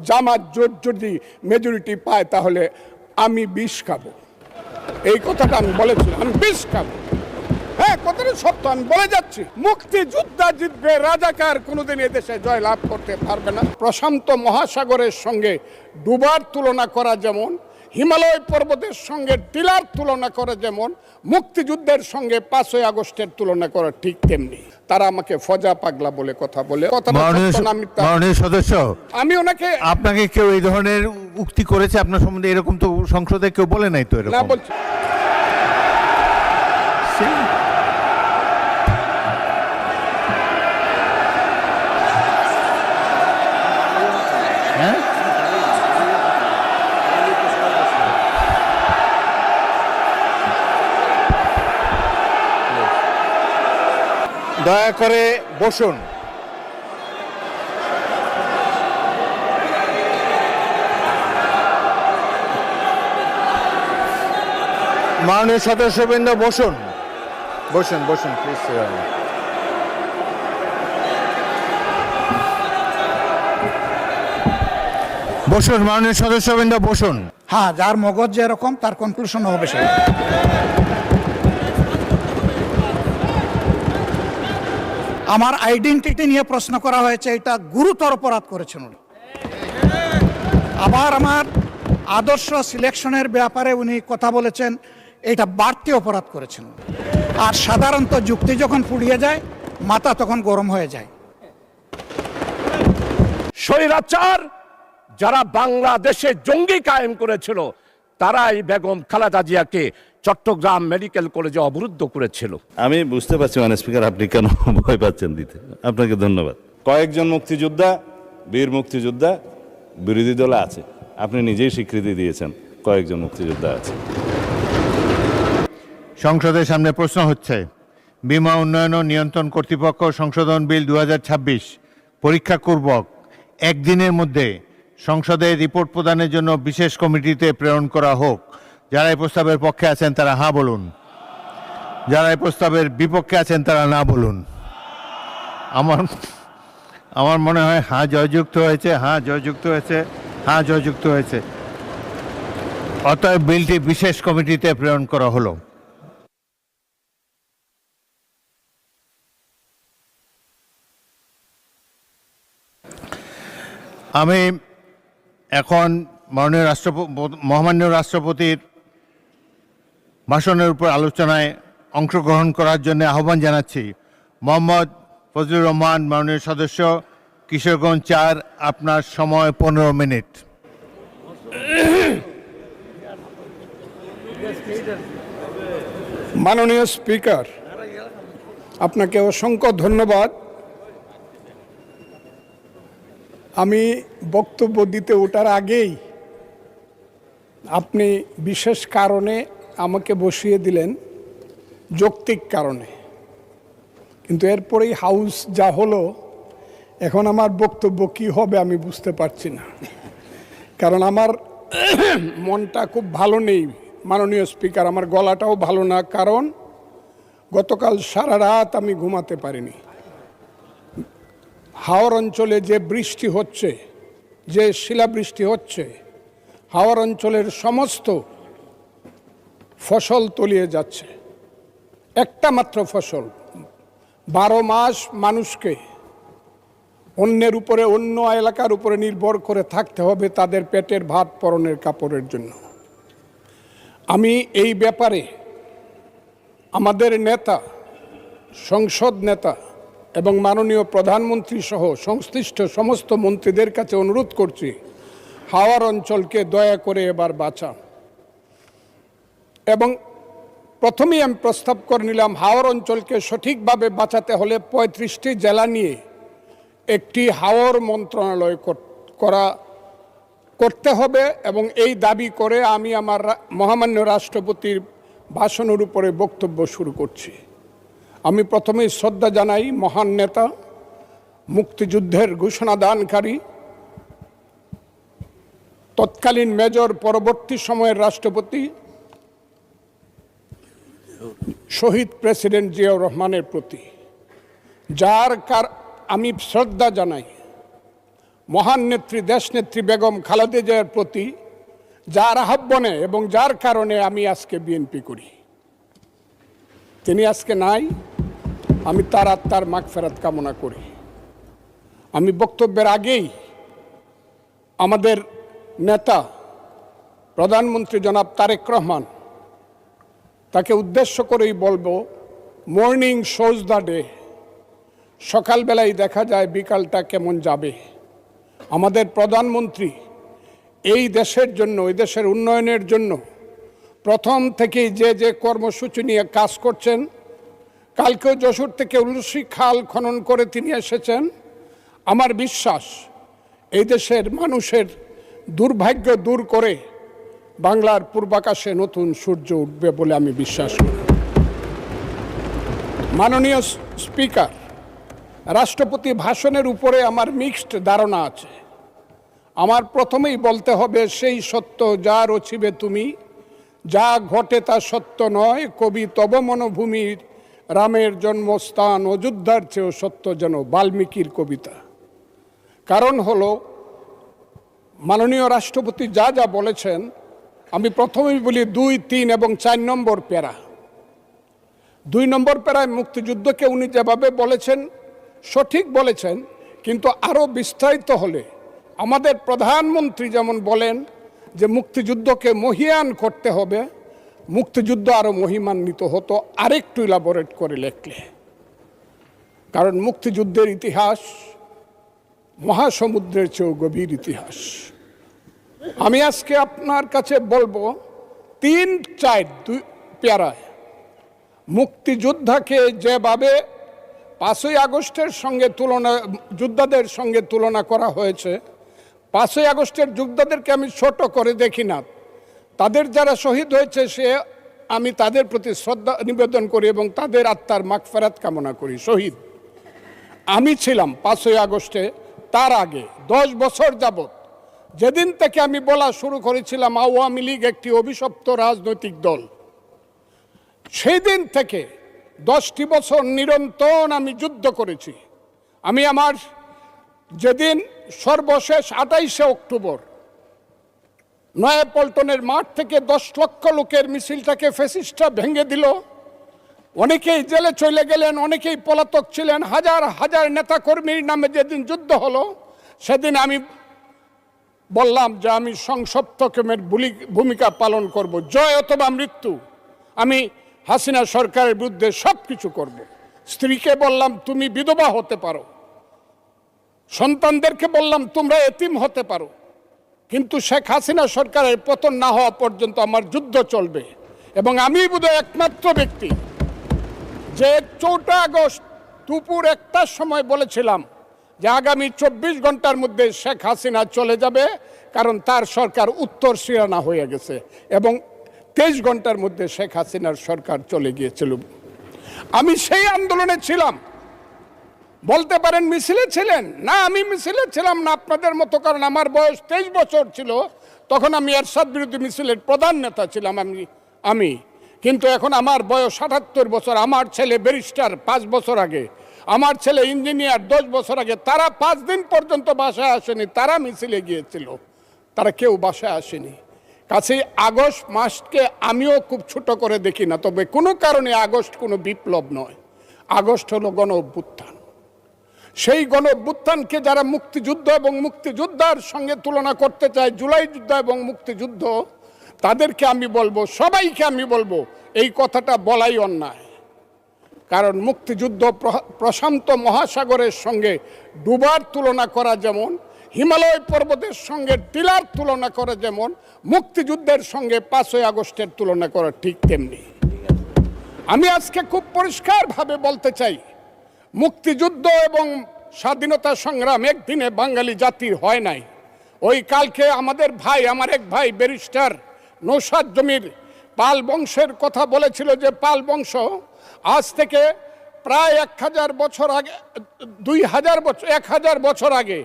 জামাত জোট যদি মেজরিটি পায় তাহলে আমি বিষ খাবো। এই কথাটা আমি বলেছিলাম, আমি বিষ খাবো। হ্যাঁ, কথাটা সত্য, আমি বলে যাচ্ছি। মুক্তিযোদ্ধা জিতবে, রাজাকার কোনোদিন এদেশে জয় লাভ করতে পারবে না। প্রশান্ত মহাসাগরের সঙ্গে ডুবার তুলনা করা যেমন, হিমালয় পর্বতের সঙ্গে টিলার তুলনা করা যেমন, মুক্তিযুদ্ধের সঙ্গে 5ই আগস্টের তুলনা করা ঠিক তেমনি। তারা আমাকে ফজা পাগলা বলে কথা বলে। মাননীয় সদস্য, আমি ওনাকে, আপনাকে কেউ এই ধরনের উক্তি করেছে আপনার সম্বন্ধে? এরকম তো সংসদে কেউ বলে নাই তো এরকম। না বলছি। দয়া করে বসুন। মাননীয় সদস্যবৃন্দ বসুন, বসুন বসুন প্লিজ। বসুন মাননীয় সদস্যবৃন্দ বসুন। হ্যাঁ, যার মগজ যেরকম তার কনক্লুশন হবে সেই। আমার আইডেন্টিটি নিয়ে প্রশ্ন করা হয়েছে, এটা গুরুতর অপরাধ করেছেন উনি। আবার আমার আদর্শ সিলেকশনের ব্যাপারে উনি কথা বলেছেন, এটা বাড়তি অপরাধ করেছেন। আর সাধারণত যুক্তি যখন ফুরিয়ে যায় মাথা তখন গরম হয়ে যায়। স্বৈরাচার যারা বাংলাদেশে জঙ্গি কায়েম করেছিল তারাই বেগম খালেদা জিয়াকে চট্টগ্রাম মেডিকেল কলেজে অবরুদ্ধ করেছিল। আমি বুঝতে পারছি মানে স্পিকার আপনি কেন ভয় পাচ্ছেন দিতে। আপনাকে ধন্যবাদ। কয়েকজন মুক্তিযোদ্ধা, বীর মুক্তিযোদ্ধা বিরোধী দলে আছে, আপনি নিজেই স্বীকৃতি দিয়েছেন কয়েকজন মুক্তিযোদ্ধা আছে। সংসদের সামনে প্রশ্ন হচ্ছে, বীমা উন্নয়ন ও নিয়ন্ত্রণ কর্তৃপক্ষ সংশোধন বিল 2026 পরীক্ষাপূর্বক একদিনের মধ্যে সংসদে রিপোর্ট প্রদানের জন্য বিশেষ কমিটিতে প্রেরণ করা হোক। যারা এই প্রস্তাবের পক্ষে আছেন তারা হ্যাঁ বলুন, যারা এই প্রস্তাবের বিপক্ষে আছেন তারা না বলুন। আমার মনে হয় হ্যাঁ জয়যুক্ত হয়েছে, হ্যাঁ জয়যুক্ত হয়েছে, হ্যাঁ জয়যুক্ত হয়েছে। অতএব বিলটি বিশেষ কমিটিতে প্রেরণ করা হলো। আমি এখন মহামান্য রাষ্ট্রপতির ভাষণের উপর আলোচনায় অংশগ্রহণ করার জন্য আহ্বান জানাচ্ছি মোহাম্মদ ফজলুর রহমান, মাননীয় সদস্য, কিশোরগঞ্জ 4। আপনার সময় 15 মিনিট। মাননীয় স্পিকার, আপনাকে অসংখ্য ধন্যবাদ। আমি বক্তব্য দিতে ওঠার আগেই আপনি বিশেষ কারণে আমাকে বসিয়ে দিলেন, যৌক্তিক কারণে। কিন্তু এরপরেই হাউস যা হলো, এখন আমার বক্তব্য কি হবে আমি বুঝতে পারছি না। কারণ আমার মনটা খুব ভালো নেই মাননীয় স্পিকার, আমার গলাটাও ভালো না। কারণ গতকাল সারা রাত আমি ঘুমাতে পারিনি। হাওর অঞ্চলে যে বৃষ্টি হচ্ছে, যে শিলাবৃষ্টি হচ্ছে, হাওর অঞ্চলের সমস্ত ফসল তলিয়ে যাচ্ছে। একটা মাত্র ফসল, 12 মাস মানুষকে অন্যের উপরে, অন্য এলাকার উপরে নির্ভর করে থাকতে হবে তাদের পেটের ভাত, পরনের কাপড়ের জন্য। আমি এই ব্যাপারে আমাদের নেতা, সংসদ নেতা এবং মাননীয় প্রধানমন্ত্রী সহ সংশ্লিষ্ট সমস্ত মন্ত্রীদের কাছে অনুরোধ করছি, হাওর অঞ্চলকে দয়া করে এবার বাঁচান। এবং প্রথমেই আমি প্রস্তাব করে নিলাম, হাওর অঞ্চলকে সঠিকভাবে বাঁচাতে হলে 35টি জেলা নিয়ে একটি হাওর মন্ত্রণালয় করতে হবে। এবং এই দাবি করে আমি আমার মহামান্য রাষ্ট্রপতির ভাষণের উপরে বক্তব্য শুরু করছি। আমি প্রথমেই শ্রদ্ধা জানাই মহান নেতা, মুক্তিযুদ্ধের ঘোষণাদানকারী, তৎকালীন মেজর, পরবর্তী সময়ের রাষ্ট্রপতি শহীদ প্রেসিডেন্ট জিয়াউর রহমানের প্রতি, যার আমি শ্রদ্ধা জানাই। মহান নেত্রী দেশনেত্রী বেগম খালেদা জিয়ার প্রতি যার আহ্বানে এবং যার কারণে আমি আজকে বিএনপি করি। তিনি আজকে নাই, আমি তার আত্মার মাগফিরাত কামনা করি। আমি বক্তব্যের আগেই আমাদের নেতা প্রধানমন্ত্রী জনাব তারেক রহমান, তাকে উদ্দেশ্য করেই বলবো, মর্নিং শোজ দ্য ডে। সকালবেলায় দেখা যায় বিকালটা কেমন যাবে। আমাদের প্রধানমন্ত্রী এই দেশের জন্য, এই দেশের উন্নয়নের জন্য প্রথম থেকেই যে কর্মসূচি নিয়ে কাজ করছেন, কালকেও যশোর থেকে উলসি খাল খনন করে তিনি এসেছেন। আমার বিশ্বাস এই দেশের মানুষের দুর্ভাগ্য দূর করে বাংলার পূর্বাকাশে নতুন সূর্য উঠবে বলে আমি বিশ্বাস করি। মাননীয় স্পিকার, রাষ্ট্রপতি ভাষণের উপরে আমার মিক্সড ধারণা আছে। আমার প্রথমেই বলতে হবে, সেই সত্য যা রচিবে তুমি, যা ঘটে তা সত্য নয়, কবি তব মনোভূমির রামের জন্মস্থান অযোধ্যার চেয়েও সত্য, যেন বাল্মীকির কবিতা। কারণ হলো, মাননীয় রাষ্ট্রপতি যা যা বলেছেন, আমি প্রথমেই বলি 2, 3 এবং 4 নম্বর প্যারা। 2 নম্বর প্যারায় মুক্তিযুদ্ধকে উনি যেভাবে বলেছেন সঠিক বলেছেন, কিন্তু আরও বিস্তারিত হলে আমাদের প্রধানমন্ত্রী যেমন বলেন যে মুক্তিযুদ্ধকে মহিয়ান করতে হবে, মুক্তিযুদ্ধ আরও মহিমান্বিত হতো আরেকটু ইলাবোরেট করে লেখলে। কারণ মুক্তিযুদ্ধের ইতিহাস মহাসমুদ্রের চেয়েও গভীর ইতিহাস। আমি আজকে আপনার কাছে বলবো 3-4 প্যারায় মুক্তিযোদ্ধাকে যেভাবে 5ই আগস্টের সঙ্গে যোদ্ধাদের সঙ্গে তুলনা করা হয়েছে, 5ই আগস্টের যোদ্ধাদেরকে আমি ছোট করে দেখি না। তাদের যারা শহীদ হয়েছে আমি তাদের প্রতি শ্রদ্ধা নিবেদন করি এবং তাদের আত্মার মাগফিরাত কামনা করি। শহীদ আমি ছিলাম 5ই আগস্টে, তার আগে 10 বছর যাবত, যেদিন থেকে আমি বলা শুরু করেছিলাম আওয়ামী লীগ একটি অভিশপ্ত রাজনৈতিক দল, সেই দিন থেকে 10টি বছর নিরন্তর আমি যুদ্ধ করেছি। আমি আমার যেদিন সর্বশেষ 28শে অক্টোবর নয়াপল্টনের মাঠ থেকে 10 লক্ষ লোকের মিছিলটাকে ফ্যাসিস্টরা ভেঙে দিল, অনেকেই জেলে চলে গেলেন, অনেকেই পলাতক ছিলেন, হাজার হাজার নেতাকর্মীর নামে যেদিন যুদ্ধ হলো, সেদিন আমি বললাম যে আমি সংসপ্তকের ভূমিকা পালন করব, জয় অথবা মৃত্যু। আমি হাসিনা সরকারের বিরুদ্ধে সব কিছু করব। স্ত্রীকে বললাম তুমি বিধবা হতে পারো, সন্তানদেরকে বললাম তোমরা এতিম হতে পারো, কিন্তু শেখ হাসিনা সরকারের পতন না হওয়া পর্যন্ত আমার যুদ্ধ চলবে। এবং আমি বোধহয় একমাত্র ব্যক্তি যে 4 আগস্ট দুপুর 1টার সময় বলেছিলাম যে আগামী 24 ঘন্টার মধ্যে শেখ হাসিনা চলে যাবে, কারণ তার সরকার উত্তর সিরানা হয়ে গেছে, এবং 23 ঘন্টার মধ্যে শেখ হাসিনার সরকার চলে গিয়েছিল। আমি সেই আন্দোলনে ছিলাম। বলতে পারেন মিছিলে ছিলেন না, আমি মিছিলে ছিলাম না আপনাদের মতো, কারণ আমার বয়স 23 বছর ছিল, তখন আমি এরশাদ বিরোধী মিছিলের প্রধান নেতা ছিলাম আমি। কিন্তু এখন আমার বয়স 78 বছর। আমার ছেলে ব্যারিস্টার 5 বছর আগে, আমার ছেলে ইঞ্জিনিয়ার 10 বছর আগে, তারা 5 দিন পর্যন্ত বাসায় আসেনি, তারা মিছিলে গিয়েছিল, তারা কেউ বাসায় আসেনি। কাছেই আগস্ট মাসকে আমিও খুব ছোট করে দেখি না, তবে কোনো কারণে আগস্ট কোনো বিপ্লব নয়, আগস্ট হলো গণ অভ্যুত্থান। সেই গণ অভ্যুত্থানকে যারা মুক্তিযুদ্ধ এবং মুক্তিযোদ্ধার সঙ্গে তুলনা করতে চায়, জুলাই যুদ্ধ এবং মুক্তিযুদ্ধ, তাদেরকে আমি বলবো, সবাইকে আমি বলবো, এই কথাটা বলাই অন্যায়। কারণ মুক্তিযুদ্ধ প্রশান্ত মহাসাগরের সঙ্গে ডুবার তুলনা করা যেমন, হিমালয় পর্বতের সঙ্গে টিলার তুলনা করা যেমন, মুক্তিযুদ্ধের সঙ্গে 5ই আগস্টের তুলনা করা ঠিক তেমনি। আমি আজকে খুব পরিষ্কারভাবে বলতে চাই, মুক্তিযুদ্ধ এবং স্বাধীনতা সংগ্রাম একদিনে বাঙালি জাতির হয় নাই। ওই কালকে আমাদের ভাই, আমার এক ভাই ব্যারিস্টার নৌসাদ জমির পাল বংশের কথা বলেছিল, যে পাল বংশ আজ থেকে প্রায় 1000 বছর আগে, 2000 বছর, 1000 বছর আগে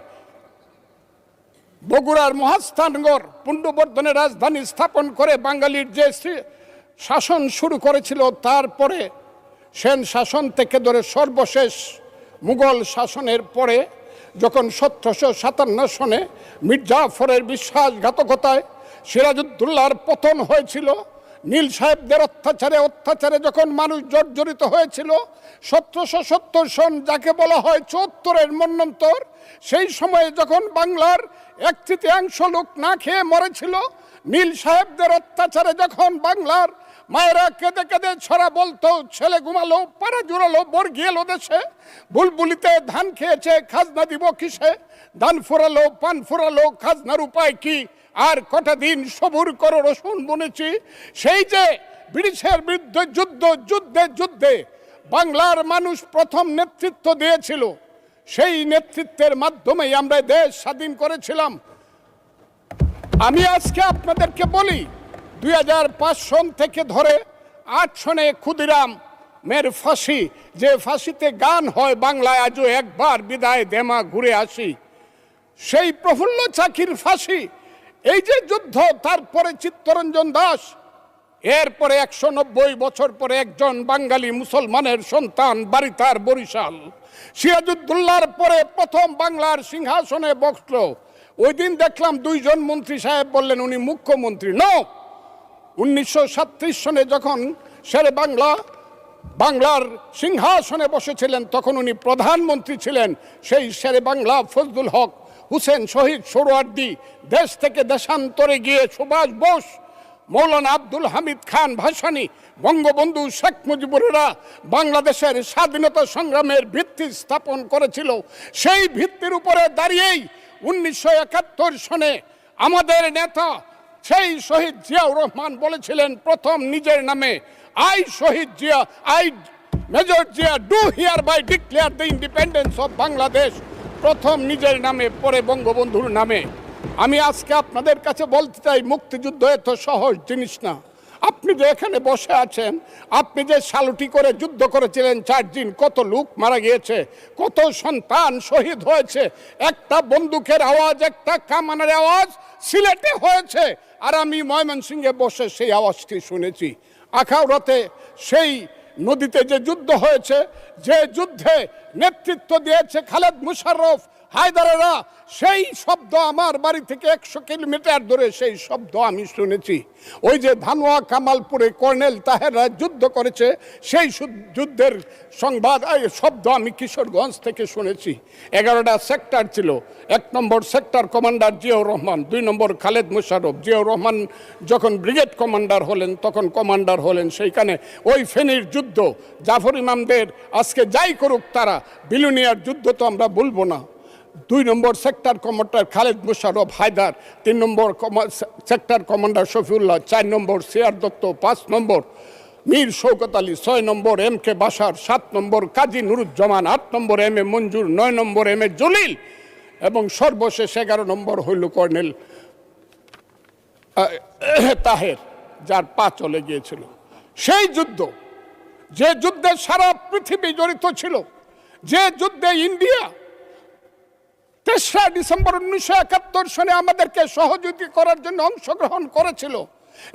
বগুড়ার মহাস্থানগড় পুণ্ড্রবর্ধনের রাজধানী স্থাপন করে বাঙালির যে শাসন শুরু করেছিল, তারপরে সেন শাসন থেকে ধরে সর্বশেষ মুঘল শাসনের পরে যখন 1757 সনে মির্জাফরের বিশ্বাসঘাতকতায় সিরাজউদ্দৌলার পতন হয়েছিল, নীল সাহেবদের অত্যাচারে যখন মানুষ জর্জরিত হয়েছিল, 1770 সন যাকে বলা হয় 74-এর মন্বন্তর, সেই সময়ে যখন বাংলার 1/3 লোক না খেয়ে মরেছিল, নীল সাহেবদের অত্যাচারে যখন বাংলার মায়েরা কেঁদে কেঁদে ছড়া বলতো, ছেলে ঘুমালো, পাড়া জুড়ালো, বর্গি এলো দেশে, বুলবুলিতে ধান খেয়েছে, খাজনা দিব কিসে, ধান ফুরালো, পান ফুরালো, খাজনার উপায় কি, আর কটা দিন সবুর করো রসুন বুনেছি। সেই যে ব্রিটিশের বিরুদ্ধে যুদ্ধে বাংলার মানুষ প্রথম নেতৃত্ব দিয়েছিল, সেই নেতৃত্বের মাধ্যমেই আমরা দেশ স্বাধীন করেছিলাম। আমি আজকে আপনাদেরকে বলি, 2005 সন থেকে ধরে 8 সনে ক্ষুদিরাম মের ফাঁসি, যে ফাঁসিতে গান হয় বাংলায় আজও একবার বিদায় দেমা ঘুরে আসি, সেই প্রফুল্ল চাকির ফাঁসি, এই যে যুদ্ধ, তারপরে চিত্তরঞ্জন দাস, এরপরে 190 বছর পরে একজন বাঙালি মুসলমানের সন্তান, বাড়ি তার বরিশাল, সিরাজউদ্দৌলার পরে প্রথম বাংলার সিংহাসনে বসল। ওই দিন দেখলাম 2 জন মন্ত্রী সাহেব বললেন উনি মুখ্যমন্ত্রী। নো, 1937 সনে যখন শেরে বাংলার সিংহাসনে বসেছিলেন, তখন উনি প্রধানমন্ত্রী ছিলেন। সেই শেরে বাংলা ফজলুল হক, হুসেন শহীদ সোহরাওয়ার্দী, দেশ থেকে দেশান্তরে গিয়ে সুভাষ বোস, মৌলানা আব্দুল হামিদ খান ভাসানী, বঙ্গবন্ধু শেখ মুজিবুরেরা বাংলাদেশের স্বাধীনতা সংগ্রামের ভিত্তি স্থাপন করেছিল। সেই ভিত্তির উপরে দাঁড়িয়েই 1971 সনে আমাদের নেতা সেই শহীদ জিয়াউর রহমান বলেছিলেন প্রথম নিজের নামে, I Shaheed Zia, I major Zia do hereby declare the independence of Bangladesh, প্রথম নিজের নামে, পরে বঙ্গবন্ধুর নামে। আমি আজকে আপনাদের কাছে বলতে চাই, মুক্তিযুদ্ধ এত সহজ জিনিস না। আপনি যে এখানে বসে আছেন, আপনি যে সালুটি করে যুদ্ধ করেছিলেন 4 দিন, কত লোক মারা গিয়েছে, কত সন্তান শহীদ হয়েছে, একটা বন্দুকের আওয়াজ, একটা কামানের আওয়াজ সিলেটে হয়েছে, আর আমি ময়মনসিংহে বসে সেই আওয়াজটি শুনেছি। আখাউড়াতে সেই নদীতে যে যুদ্ধ হয়েছে, যে যুদ্ধে নেতৃত্ব দিয়েছে খালেদ মুশাররফ, হায়দারেরা, সেই শব্দ আমার বাড়ি থেকে 100 কিলোমিটার দূরে, সেই শব্দ আমি শুনেছি। ওই যে ধানোয়া কামালপুরে কর্নেল তাহেররা যুদ্ধ করেছে, সেই যুদ্ধের সংবাদ শব্দ আমি কিশোরগঞ্জ থেকে শুনেছি। 11টা সেক্টর ছিল, 1 নম্বর সেক্টর কমান্ডার জিয়াউর রহমান, 2 নম্বর খালেদ মুশাররফ। জিয়াউর রহমান যখন ব্রিগেড কমান্ডার হলেন, তখন কমান্ডার হলেন সেইখানে। ওই ফেনীর যুদ্ধ, জাফর ইমামদের আজকে যাই করুক তারা, বিলুনিয়ার যুদ্ধ তো আমরা বলবো না। 2 নম্বর সেক্টর কমান্ডার খালেদ মুশাররফ হায়দার, 3 নম্বর সেক্টর কমান্ডার শফিউল্লাহ, 4 নম্বর সিআর দত্ত, 5 নম্বর মীর শৌকত আলী, 6 নম্বর MK বাশার, 7 নম্বর কাজী নুরুজ্জামান, 8 নম্বর MA মঞ্জুর, 9 নম্বর MA জলিল, এবং সর্বশেষ 11 নম্বর হইল কর্নেল তাহের, যার পা চলে গিয়েছিল। সেই যুদ্ধ, যে যুদ্ধে সারা পৃথিবী জড়িত ছিল, যে যুদ্ধে ইন্ডিয়া 3রা ডিসেম্বর 1971 সনে আমাদেরকে সহযোগিতা করার জন্য অংশগ্রহণ করেছিল,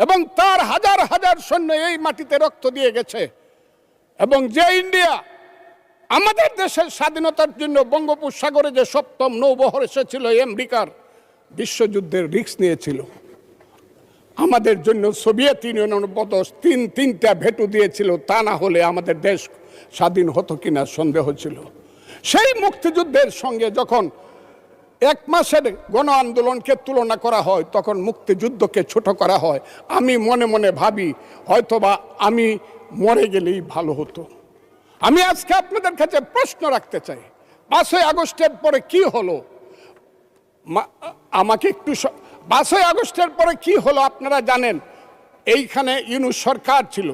এবং তার হাজার হাজার সৈন্য এই মাটিতে রক্ত দিয়ে গেছে, এবং যে ইন্ডিয়া আমাদের দেশের স্বাধীনতার জন্য বঙ্গোপসাগরে যে 7ম নৌবহর এসেছিল, আমেরিকার বিশ্বযুদ্ধের রিস্ক নিয়েছিল, আমাদের জন্য সোভিয়েত ইউনিয়নের বদল 3টা ভেটো দিয়েছিল, তা না হলে আমাদের দেশ স্বাধীন হতো কিনা সন্দেহ ছিল। সেই মুক্তিযুদ্ধের সঙ্গে যখন 1 মাসের গণ আন্দোলনকে তুলনা করা হয়, তখন মুক্তিযুদ্ধকে ছোট করা হয়। আমি মনে মনে ভাবি, হয়তোবা আমি মরে গেলেই ভালো হতো। আমি আজকে আপনাদের কাছে প্রশ্ন রাখতে চাই, 5ই আগস্টের পরে কি হলো? আমাকে একটু 5ই আগস্টের পরে কি হলো আপনারা জানেন। এইখানে ইউনূস সরকার ছিল,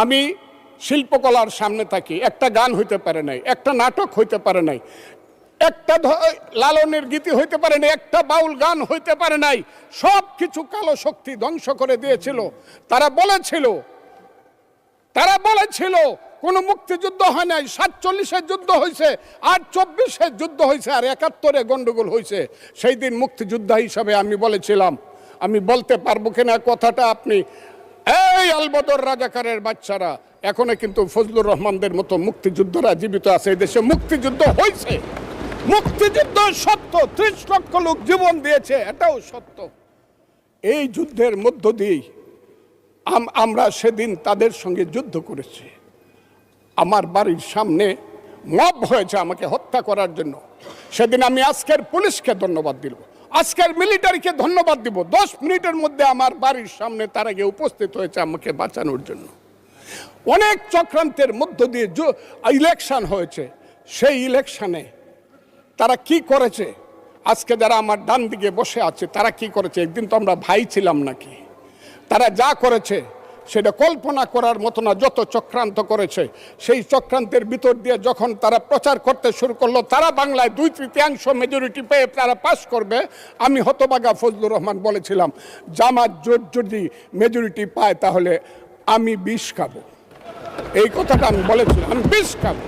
আমি শিল্পকলার সামনে থাকি, একটা গান হইতে পারে নাই, একটা নাটক হইতে পারে নাই, একটা লালনের গীতি হইতে পারে নাই, একটা বাউল গান হইতে পারে নাই। সব কিছু কালো শক্তি ধ্বংস করে দিয়েছিল। তারা বলেছিল কোনো মুক্তিযুদ্ধ হয় নাই, 47-এর যুদ্ধ হয়েছে, আর 24-এর যুদ্ধ হয়েছে, আর 71-এ গন্ডগোল হয়েছে। সেই দিন মুক্তিযোদ্ধা হিসাবে আমি বলেছিলাম, আমি বলতে পারবো কিনা কথাটা আপনি, এই আলবদর রাজাকারের বাচ্চারা, এখনো কিন্তু ফজলুর রহমানদের মতো মুক্তিযোদ্ধারা জীবিত আছে। এই দেশে মুক্তিযুদ্ধ হয়েছে, মুক্তিযুদ্ধ সত্য, 30 লক্ষ লোক জীবন দিয়েছে, এটাও সত্য। এই যুদ্ধের মধ্য দিয়েই আমরা সেদিন তাদের সঙ্গে যুদ্ধ করেছি। আমার বাড়ির সামনে মব হয়েছে আমাকে হত্যা করার জন্য। সেদিন আমি আজকের পুলিশকে ধন্যবাদ দিব, আজকের মিলিটারিকে ধন্যবাদ দিব। 10 মিনিটের মধ্যে আমার বাড়ির সামনে তারা গিয়ে উপস্থিত হয়েছে আমাকে বাঁচানোর জন্য। অনেক চক্রান্তের মধ্য দিয়ে ইলেকশন হয়েছে। সেই ইলেকশনে তারা কি করেছে, আজকে যারা আমার ডান দিকে বসে আছে তারা কি করেছে, একদিন তো আমরা ভাই ছিলাম নাকি? তারা যা করেছে সেটা কল্পনা করার মতো না। যত চক্রান্ত করেছে, সেই চক্রান্তের ভিতর দিয়ে যখন তারা প্রচার করতে শুরু করলো তারা বাংলায় 2/3 মেজরিটি পেয়ে তারা পাস করবে, আমি হতবাগা ফজলুর রহমান বলেছিলাম জামাত জোট যদি মেজরিটি পায় তাহলে আমি বিষ খাবো। এই কথাটা আমি বলেছিলাম, আমি বিষ খাবো।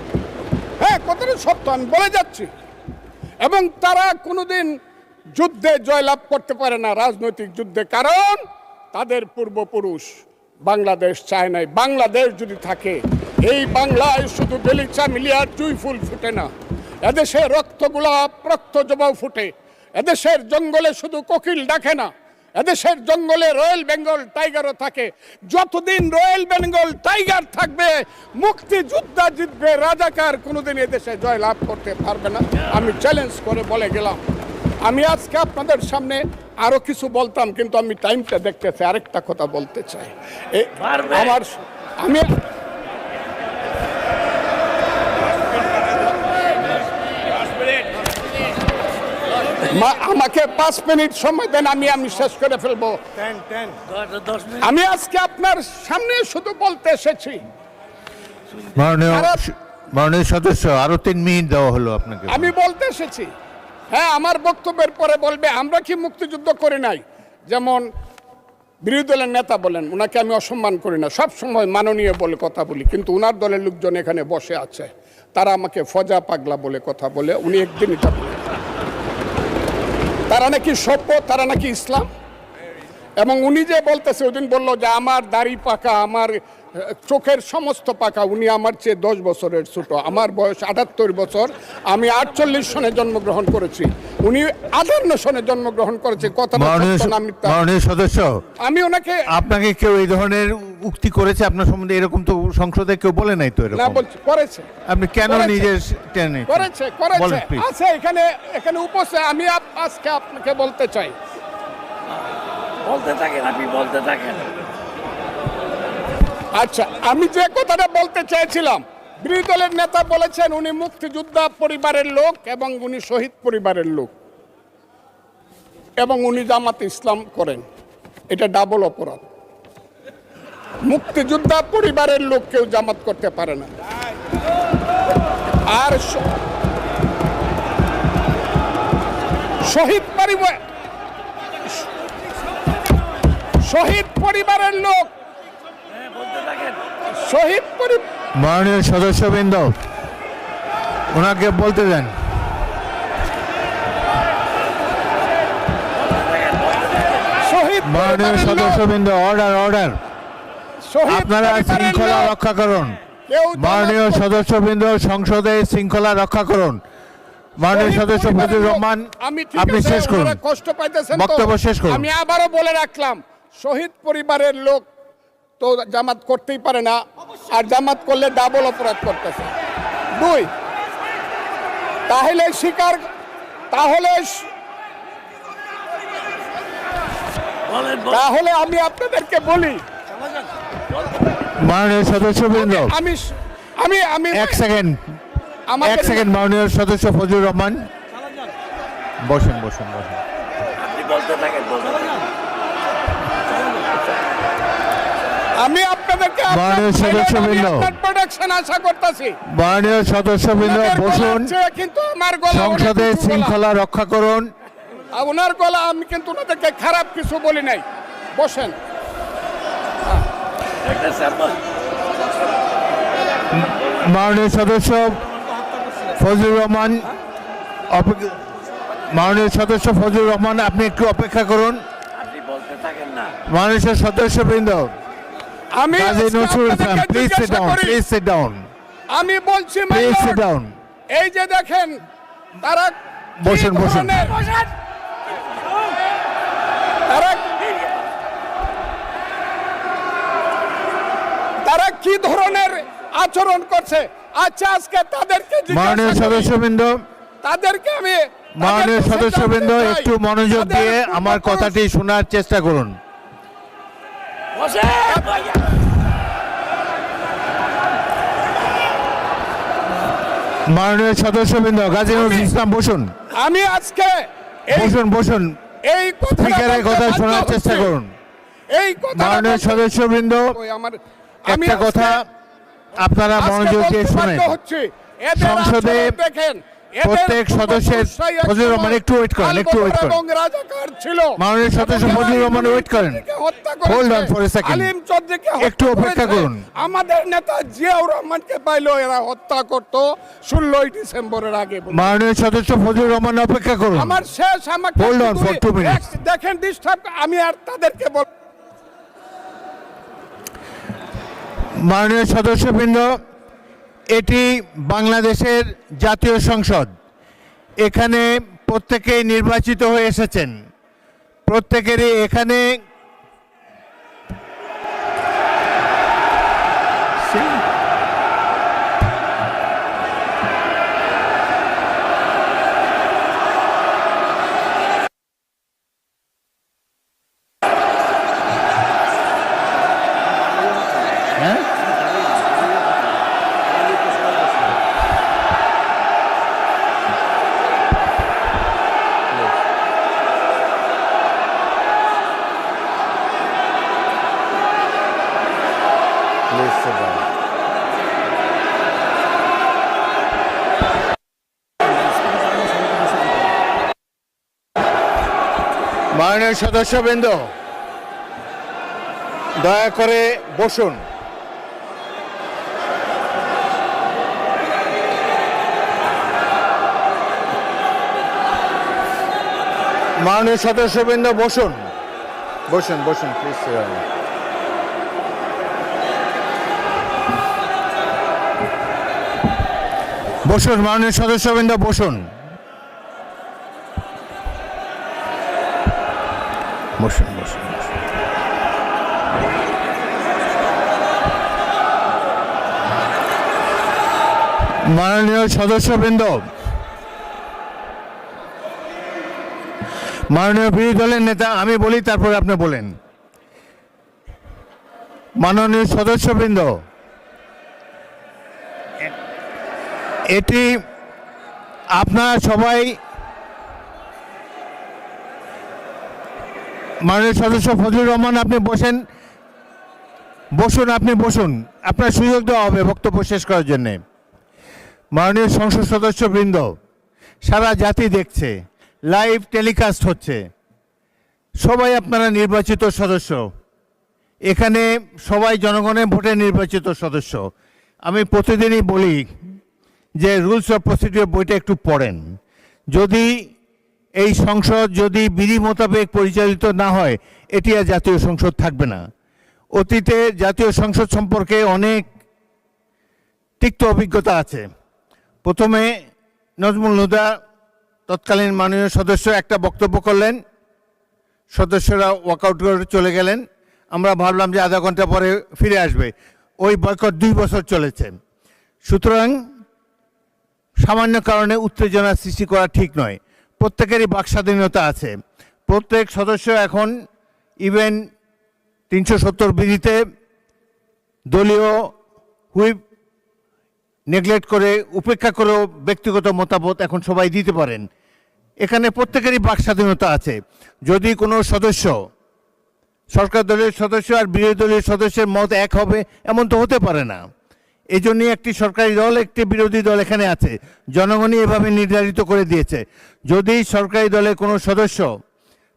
হ্যাঁ, কথাটা সত্য, আমি বলে যাচ্ছি। এবং তারা কোনোদিন যুদ্ধে জয়লাভ করতে পারে না, রাজনৈতিক যুদ্ধে, কারণ তাদের পূর্বপুরুষ বাংলাদেশ চায় নাই। বাংলাদেশ যদি থাকে, এই বাংলায় শুধু বেলিচা মিলিয়ার জুই ফুল ফুটে না, এদেশে রক্তগোলাপ রক্ত জবাও ফুটে। এদেশের জঙ্গলে শুধু কোকিল ডাকে না, এদেশের জঙ্গলে রয়্যাল বেঙ্গল টাইগারও থাকে। যতদিন রয়্যাল বেঙ্গল টাইগার থাকবে, মুক্তিযোদ্ধা জিতবে, রাজাকার কোনোদিন এদেশে জয় লাভ করতে পারবে না। আমি চ্যালেঞ্জ করে বলে গেলাম। আমি আজকে আপনাদের সামনে আরো কিছু বলতাম, কিন্তু আমি টাইমটা দেখতেছি, আরেকটা কথা বলতে চাই। আমি আমাকে 5 মিনিট সময় দেন, আমি শেষ করে ফেলবো। আমি আজকে আপনার সামনে শুধু বলতে এসেছি। মাননীয় সদস্য, আরো 3 মিনিট দেওয়া হলো আপনাকে। আমি বলতে এসেছি, হ্যাঁ, আমার বক্তব্যের পরে বলবে আমরা কি মুক্তিযুদ্ধ করি নাই। যেমন বিরোধী দলের নেতা বলেন, ওনাকে আমি অসম্মান করি না, সব সময় মাননীয় বলে কথা বলি, কিন্তু ওনার দলের লোকজন এখানে বসে আছে, তারা আমাকে ফজা পাগলা বলে কথা বলে। উনি একদিন এটা বলেন তারা নাকি সভ্য, তারা নাকি ইসলাম। এবং উনি যে বলতেছে, ওদিন বললো যে আমার দাড়ি পাকা, আমার চোখের সমস্ত পাকা, উনি আমার চেয়ে 10 বছরের ছোট। আমার বয়স 78 বছর, আমি 48 সনে জন্মগ্রহণ করেছি, উনি 58 সনে জন্মগ্রহণ করেছে। কথা মাননীয় সদস্য, আমি ওনাকে, আপনাকে কেউ এই ধরনের উক্তি করেছে আপনার সম্বন্ধে? এরকম তো সংসদে কেউ বলে নাই তো এরকম। না, বলছি করেছে। আপনি কেন নিজে টেনে করেছে আছে এখানে উপস্থিত। আমি আজকে আপনাকে বলতে চাই, বলতে থাকেন, আপনি বলতে থাকেন। আচ্ছা, আমি যে কথাটা বলতে চেয়েছিলাম, বিরোধী দলের নেতা বলেছেন উনি মুক্তিযোদ্ধা পরিবারের লোক এবং উনি শহীদ পরিবারের লোক এবং উনি জামাতে ইসলাম করেন। এটা ডাবল অপরাধ। মুক্তিযোদ্ধা পরিবারের লোক কেউ জামাত করতে পারে না। আর শহীদ পরিবারের লোক, শহীদ পরিবার। মাননীয় সদস্যবৃন্দ, ওনাকে বলতে দেন। মাননীয় সদস্যবৃন্দ, অর্ডার। আপনারা শৃঙ্খলা রক্ষা করুন। মাননীয় সদস্যবৃন্দ, সংসদে শৃঙ্খলা রক্ষা করুন। মাননীয় সদস্য ফজলুর রহমান, আপনি শেষ করুন, কষ্ট পাইতেছেন, বক্তব্য শেষ করুন। আমি আবারও বলে রাখলাম, শহীদ পরিবারের লোক তো জামাত করতেই পারে না, আর জামাত করলে ডাবল অপরাধ করতেছে। 2, তাহলে আমি আপনাদেরকে বলি, মাননীয় সদস্যবৃন্দ, আমি 1 সেকেন্ড, মাননীয় সদস্য ফজলুর রহমান, বসেন। আপনি বলতে থাকেন, আমি আপনাদেরকে মাননীয় সদস্যবৃন্দ, প্রোডাকশন আশা করতেছি। মাননীয় সদস্যবৃন্দ, বসুন। কিন্তু আমার গলা, সংসদে শৃঙ্খলা রক্ষা করুন। ওনার গলা, আমি কিন্তু ওনাদেরকে খারাপ কিছু বলি নাই। বসেন। মাননীয় সদস্য ফজলুর রহমান, আপনি একটু অপেক্ষা করুন। আপনি বলতে থাকেন না। মাননীয় সদস্যবৃন্দ, আমি প্লিজ সিট ডাউন। আমি বলছি, এই যে দেখেন, তারা বসুন, বসুন। তারা কি ধরনের আচরণ করছে? আচ্ছা, আজকে তাদেরকে মাননীয় সদস্যবৃন্দ, তাদেরকে আমি মাননীয় সদস্যবৃন্দ একটু মনোযোগ দিয়ে আমার কথাটি শোনার চেষ্টা করুন। মাননীয় সদস্যবৃন্দ, গাজী নজরুল ইসলাম বসুন, আমি আজকে বসুন, বসুন। এই স্পিকারের কথা শোনার চেষ্টা করুন। এই কথা মাননীয় সদস্যবৃন্দ, একটা কথা আপনারা মনোযোগ দিয়ে শুনেন। সংসদে প্রত্যেক সদস্যের ফজলুর রহমান একটু ওয়েট করেন, একটু ওয়েট করেন। মাননীয় সদস্য ফজলুর রহমান ওয়েট করেন। Hold on for a second, একটু অপেক্ষা করুন। আমাদের নেতা জিয়াউর রহমানকে পাইলো এরা হত্যা করতো 16ই ডিসেম্বরের আগে। মাননীয় সদস্য ফজলুর রহমান অপেক্ষা করুন। আমার শেষ, আমাকে হোল্ড অন ফর 2 মিনিটস। দেখেন ডিস্টার্ব, আমি আর তাদেরকে বল। মাননীয় সদস্যবৃন্দ, এটি বাংলাদেশের জাতীয় সংসদ। এখানে প্রত্যেকেই নির্বাচিত হয়ে এসেছেন, প্রত্যেকেরই এখানে মাননীয় সদস্যবৃন্দ, দয়া করে বসুন। মাননীয় সদস্যবৃন্দ বসুন, বসুন, বসুন প্লিজ। বসুন মাননীয় সদস্যবৃন্দ, বসুন, বসুন, বসুন। মাননীয় সদস্যবৃন্দ, মাননীয় বিরোধী দলের নেতা, আমি বলি তারপরে আপনি বলেন। মাননীয় সদস্যবৃন্দ, এটি আপনারা সবাই, মাননীয় সদস্য ফজলুর রহমান আপনি বসেন, বসুন, আপনি বসুন, আপনার সুযোগ দেওয়া হবে বক্তব্য শেষ করার জন্যে। মাননীয় সংসদ সদস্যবৃন্দ, সারা জাতি দেখছে, লাইভ টেলিকাস্ট হচ্ছে, সবাই আপনারা নির্বাচিত সদস্য, এখানে সবাই জনগণের ভোটে নির্বাচিত সদস্য। আমি প্রতিদিনই বলি যে রুলস অফ প্রসিডিওর বইটা একটু পড়েন। যদি এই সংসদ যদি বিধি মোতাবেক পরিচালিত না হয়, এটি আর জাতীয় সংসদ থাকবে না। অতীতে জাতীয় সংসদ সম্পর্কে অনেক তিক্ত অভিজ্ঞতা আছে। প্রথমে নজমুল হুদা তৎকালীন মাননীয় সদস্য একটা বক্তব্য করলেন, সদস্যরা ওয়াকআউট করে চলে গেলেন। আমরা ভাবলাম যে আধা ঘন্টা পরে ফিরে আসবে। ওই বয়কট 2 বছর চলেছে। সুতরাং সামান্য কারণে উত্তেজনা সৃষ্টি করা ঠিক নয়। প্রত্যেকেরই বাক স্বাধীনতা আছে। প্রত্যেক সদস্য এখন ইভেন 370 বিধিতে দলীয় হুইপ নেগলেক্ট করে, উপেক্ষা করেও ব্যক্তিগত মতামত এখন সবাই দিতে পারেন। এখানে প্রত্যেকেরই বাক স্বাধীনতা আছে। যদি কোনো সদস্য, সরকার দলের সদস্য আর বিরোধী দলের সদস্যের মত এক হবে, এমন তো হতে পারে না। এই জন্যই একটি সরকারি দল, একটি বিরোধী দল এখানে আছে। জনগণই এভাবে নির্ধারিত করে দিয়েছে। যদি সরকারি দলের কোনো সদস্য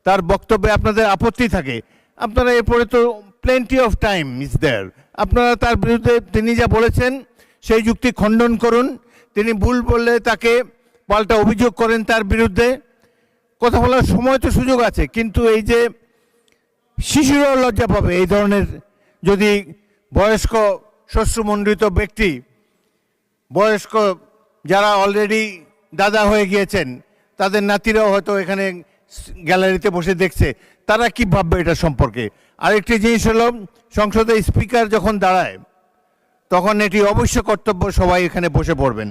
তার বক্তব্যে আপনাদের আপত্তি থাকে, আপনারা এরপরে তো plenty of time is there, আপনারা তার বিরুদ্ধে তিনি যা বলেছেন সেই যুক্তি খণ্ডন করুন। তিনি ভুল বললে তাকে পাল্টা অভিযোগ করেন তার বিরুদ্ধে। কথা বলার সময় তো সুযোগ আছে, কিন্তু এই যে শিশুরাও লজ্জা পাবে এই ধরনের, যদি বয়স্ক শ্বশ্রুমণ্ডিত ব্যক্তি, বয়স্ক যারা অলরেডি দাদা হয়ে গিয়েছেন, তাদের নাতিরাও হয়তো এখানে গ্যালারিতে বসে দেখছে, তারা কি ভাববে এটা সম্পর্কে? আরেকটি জিনিস হলো, সংসদের স্পিকার যখন দাঁড়ায় তখন এটি অবশ্য কর্তব্য সবাই এখানে বসে পড়বেন।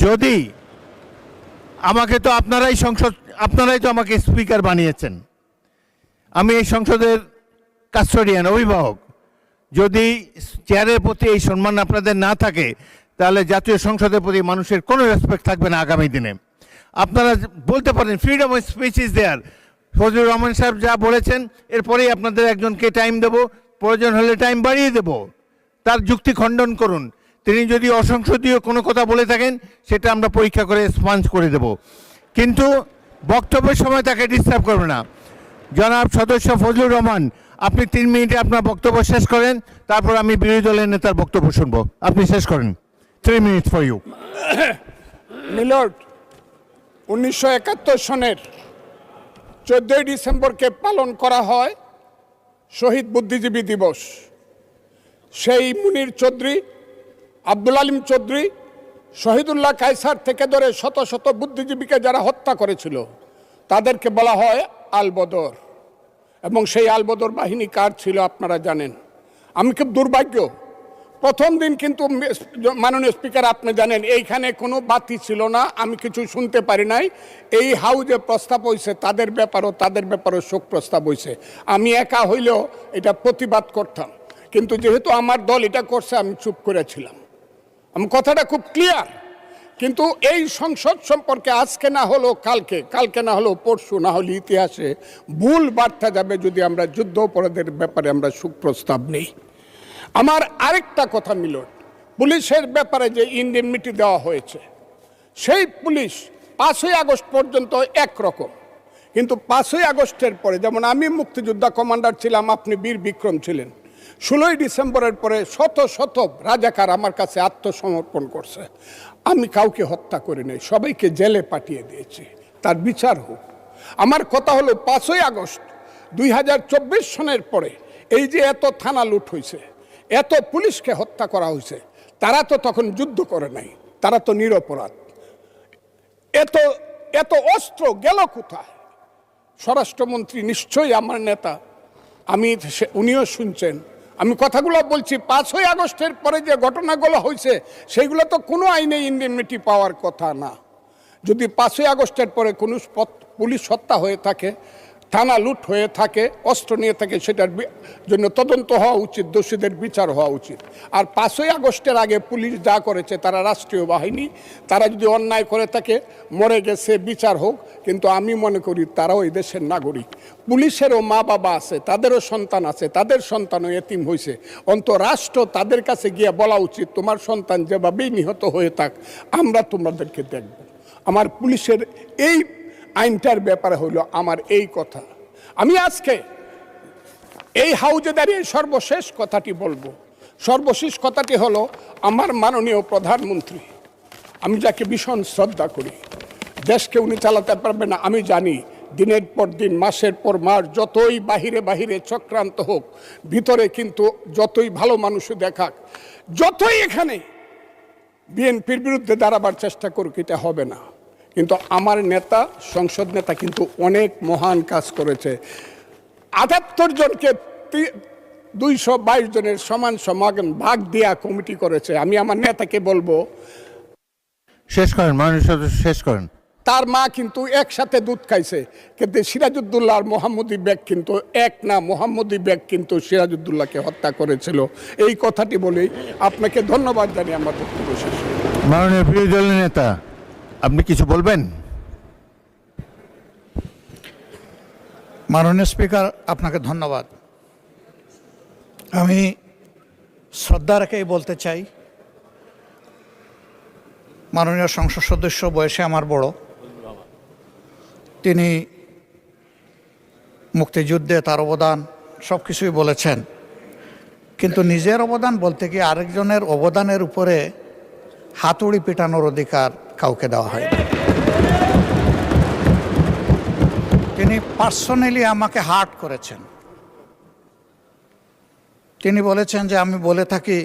যদি আমাকে তো আপনারাই তো আমাকে স্পিকার বানিয়েছেন, আমি এই সংসদের কাস্টোডিয়ান, অভিভাবক। যদি চেয়ারের প্রতি এই সম্মান আপনাদের না থাকে, তাহলে জাতীয় সংসদের প্রতি মানুষের কোনো রেসপেক্ট থাকবে না আগামী দিনে। আপনারা বলতে পারেন freedom of speech is there, Fazlur Rahman সাহেব যা বলেছেন এরপরেই আপনাদের একজনকে টাইম দেব, প্রয়োজন হলে টাইম বাড়িয়ে দেব, তার যুক্তি খণ্ডন করুন। তিনি যদি অসংসদীয় কোনো কথা বলে থাকেন সেটা আমরা পরীক্ষা করে স্পঞ্জ করে দেব, কিন্তু বক্তব্যের সময় তাকে ডিস্টার্ব করবে না। জনাব সদস্য ফজলুর রহমান, আপনি 3 মিনিটে আপনার বক্তব্য শেষ করেন, তারপর আমি বিরোধী দলের নেতার বক্তব্য শুনবো। আপনি শেষ করেন। 3 মিনিটস ফর ইউ। মিলর্ড, 1971 সনের 14ই ডিসেম্বরকে পালন করা হয় শহীদ বুদ্ধিজীবী দিবস। সেই মুনির চৌধুরী, আব্দুল আলিম চৌধুরী, শহীদুল্লাহ কায়সার থেকে ধরে শত শত বুদ্ধিজীবীকে যারা হত্যা করেছিল তাদেরকে বলা হয় আলবদর। এবং সেই আলবদর বাহিনী কার ছিল আপনারা জানেন। আমি খুব দুর্ভাগ্য, প্রথম দিন কিন্তু মাননীয় স্পিকার আপনি জানেন এইখানে কোনো বাতি ছিল না, আমি কিছু শুনতে পারি নাই। এই হাউজে প্রস্তাব হয়েছে তাদের ব্যাপারও শোক প্রস্তাব হয়েছে। আমি একা হইলেও এটা প্রতিবাদ করতাম, কিন্তু যেহেতু আমার দল এটা করছে আমি চুপ করেছিলাম। আমি কথাটা খুব ক্লিয়ার। কিন্তু এই সংসদ সম্পর্কে আজকে না হলো কালকে না হলো পরশু, না হলে ইতিহাসে ভুল বার্তা যাবে যদি আমরা যুদ্ধ অপরাধের ব্যাপারে আমরা সুপ্রস্তাব নেই। আমার আরেকটা কথা মিলন, পুলিশের ব্যাপারে যে ইনডেমনিটি দেওয়া হয়েছে, সেই পুলিশ 5ই আগস্ট পর্যন্ত একরকম, কিন্তু 5ই আগস্টের পরে, যেমন আমি মুক্তিযোদ্ধা কমান্ডার ছিলাম, আপনি বীর বিক্রম ছিলেন, 16ই ডিসেম্বরের পরে শত শত রাজাকার আমার কাছে আত্মসমর্পণ করছে। আমি কাউকে হত্যা করি নাই, সবাইকে জেলে পাঠিয়ে দিয়েছি, তার বিচার হোক। আমার কথা হলো 5ই আগস্ট 2024 সনের পরে এই যে এত থানা লুট হয়েছে, এত পুলিশকে হত্যা করা হয়েছে, তারা তো তখন যুদ্ধ করে নাই, তারা তো নিরপরাধ। এত অস্ত্র গেল কোথায়? স্বরাষ্ট্রমন্ত্রী নিশ্চয়ই আমার নেতা, উনিও শুনছেন আমি কথাগুলো বলছি। 5ই আগস্টের পরে যে ঘটনাগুলো হয়েছে সেগুলো তো কোনো আইনে ইনডেমনিটি পাওয়ার কথা না। যদি 5ই আগস্টের পরে কোনো পুলিশ হত্যা হয়ে থাকে, থানা লুট হয়ে থাকে, অস্ত্র নিয়ে থাকে, সেটার জন্য তদন্ত হওয়া উচিত, দোষীদের বিচার হওয়া উচিত। আর 5ই আগস্টের আগে পুলিশ যা করেছে, তারা রাষ্ট্রীয় বাহিনী, তারা যদি অন্যায় করে থাকে, মরে গেছে, বিচার হোক। কিন্তু আমি মনে করি তারাও এই দেশের নাগরিক, পুলিশেরও মা বাবা আছে, তাদেরও সন্তান আছে, তাদের সন্তানও এতিম হয়েছে। রাষ্ট্র তাদের কাছে গিয়ে বলা উচিত, তোমার সন্তান যেভাবেই নিহত হয়ে থাক, আমরা তোমাদেরকে দেখব। আমার পুলিশের এই আইনটার ব্যাপারে হলো আমার এই কথা। আমি আজকে এই হাউজে দাঁড়িয়ে সর্বশেষ কথাটি বলবো। সর্বশেষ কথাটি হলো, আমার মাননীয় প্রধানমন্ত্রী, আমি যাকে ভীষণ শ্রদ্ধা করি, দেশকে উনি চালাতে পারবে না আমি জানি। দিনের পর দিন, মাসের পর মাস, যতই বাহিরে চক্রান্ত হোক, ভিতরে কিন্তু যতই ভালো মানুষ দেখাক, যতই এখানে বিএনপির বিরুদ্ধে দাঁড়াবার চেষ্টা করুক, এটা হবে না। কিন্তু আমার নেতা, সংসদ নেতা কিন্তু অনেক মহান কাজ করেছে। 78 জনকে 222 জনের সমান ভাগ দেয়া কমিটি করেছে। আমি আমার নেতাকে বলবো, শেষ করেন মাননীয় সদস্য, শেষ করেন। তার মা কিন্তু একসাথে দুধ খাইছে, কিন্তু সিরাজউদ্দৌলা আর মোহাম্মদী বেগ কিন্তু এক না। মোহাম্মদী বেগ কিন্তু সিরাজউদ্দৌলাকে হত্যা করেছিল। এই কথাটি বলেই আপনাকে ধন্যবাদ জানিয়ে আমার বক্তব্য শেষ। মাননীয় বিরোধী দলের নেতা, আপনি কিছু বলবেন? মাননীয় স্পিকার, আপনাকে ধন্যবাদ। আমি শ্রদ্ধা রেখেই বলতে চাই, মাননীয় সংসদ সদস্য বয়সে আমার বড়, তিনি মুক্তিযুদ্ধে তার অবদান সব কিছুই বলেছেন, কিন্তু নিজের অবদান বলতে গিয়ে আরেকজনের অবদানের উপরে হাতুড়ি পেটানোর অধিকার কাউকে দেওয়া হয়। তিনি পার্সোনালি আমাকে হার্ট করেছেন। তিনি বলেছেন যে আমি বলে থাকি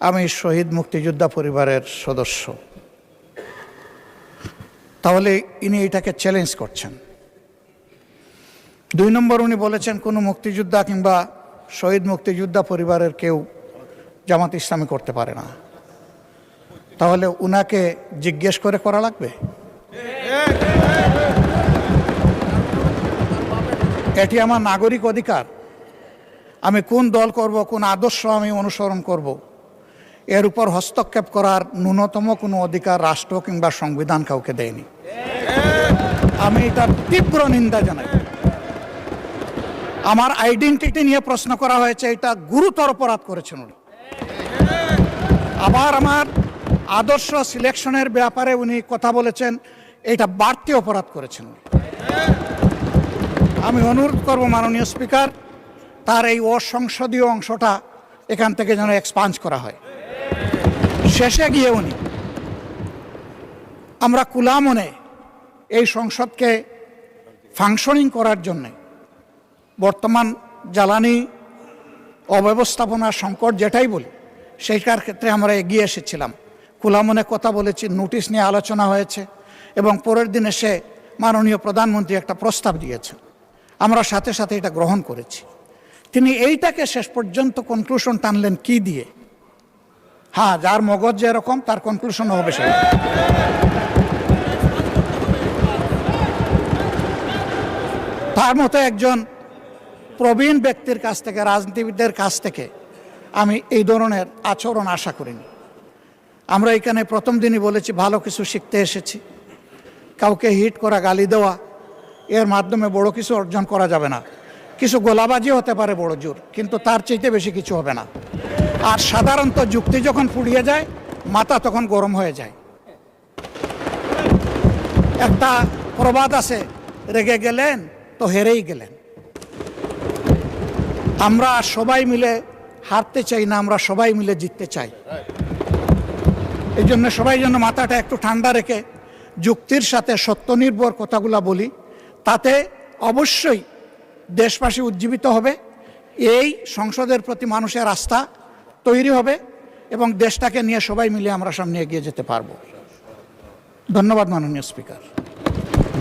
আমি শহীদ মুক্তিযোদ্ধা পরিবারের সদস্য। তাহলে ইনি এটাকে চ্যালেঞ্জ করছেন। 2 নম্বর, উনি বলেছেন কোনো মুক্তিযোদ্ধা কিংবা শহীদ মুক্তিযোদ্ধা পরিবারের কেউ জামাত ইসলামী করতে পারে না। তাহলে উনাকে জিজ্ঞেস করে করা লাগবে? এটি আমার নাগরিক অধিকার। আমি কোন দল করব, কোন আদর্শ আমি অনুসরণ করব, এর উপর হস্তক্ষেপ করার ন্যূনতম কোনো অধিকার রাষ্ট্র কিংবা সংবিধান কাউকে দেয়নি। আমি এটার তীব্র নিন্দা জানাই। আমার আইডেন্টিটি নিয়ে প্রশ্ন করা হয়েছে, এটা গুরুতর অপরাধ করেছেন উনি। আবার আমার আদর্শ সিলেকশনের ব্যাপারে উনি কথা বলেছেন, এটা বাড়তি অপরাধ করেছেন উনি। আমি অনুরোধ করব মাননীয় স্পিকার, তার এই অসংসদীয় অংশটা এখান থেকে যেন এক্সপাঞ্জ করা হয়। শেষে গিয়ে উনি আমরা কুলামনে এই সংসদকে ফাংশনিং করার জন্যে বর্তমান জ্বালানি অব্যবস্থাপনা সংকট যেটাই বলি, সেইটার ক্ষেত্রে আমরা এগিয়ে এসেছিলাম। কুলামনে কথা বলেছি, নোটিশ নিয়ে আলোচনা হয়েছে এবং পরের দিন এসে মাননীয় প্রধানমন্ত্রী একটা প্রস্তাব দিয়েছেন, আমরা সাথে সাথে এটা গ্রহণ করেছি। তিনি এইটাকে শেষ পর্যন্ত কনক্লুশন টানলেন কি দিয়ে? হ্যাঁ, যার মগজ যেরকম তার কনক্লুশন হবে সেই। তার মতো একজন প্রবীণ ব্যক্তির কাছ থেকে, রাজনীতিবিদদের কাছ থেকে আমি এই ধরনের আচরণ আশা করিনি। আমরা এখানে প্রথম দিনই বলেছি ভালো কিছু শিখতে এসেছি। কাউকে হিট করা, গালি দেওয়া, এর মাধ্যমে বড় কিছু অর্জন করা যাবে না। কিছু গোলাবাজি হতে পারে বড় জোর, কিন্তু তার চাইতে বেশি কিছু হবে না। আর সাধারণত যুক্তি যখন ফুরিয়ে যায়, মাথা তখন গরম হয়ে যায়। একটা প্রবাদ আছে, রেগে গেলেন তো হেরেই গেলেন। আমরা সবাই মিলে হারতে চাই না, আমরা সবাই মিলে জিততে চাই। এই জন্য সবাই যেন মাথাটা একটু ঠান্ডা রেখে যুক্তির সাথে সত্যনির্ভর কথাগুলো বলি, তাতে অবশ্যই দেশবাসী উজ্জীবিত হবে, এই সংসদের প্রতি মানুষের আস্থা তৈরি হবে এবং দেশটাকে নিয়ে সবাই মিলে আমরা সামনে এগিয়ে যেতে পারব। ধন্যবাদ মাননীয় স্পিকার।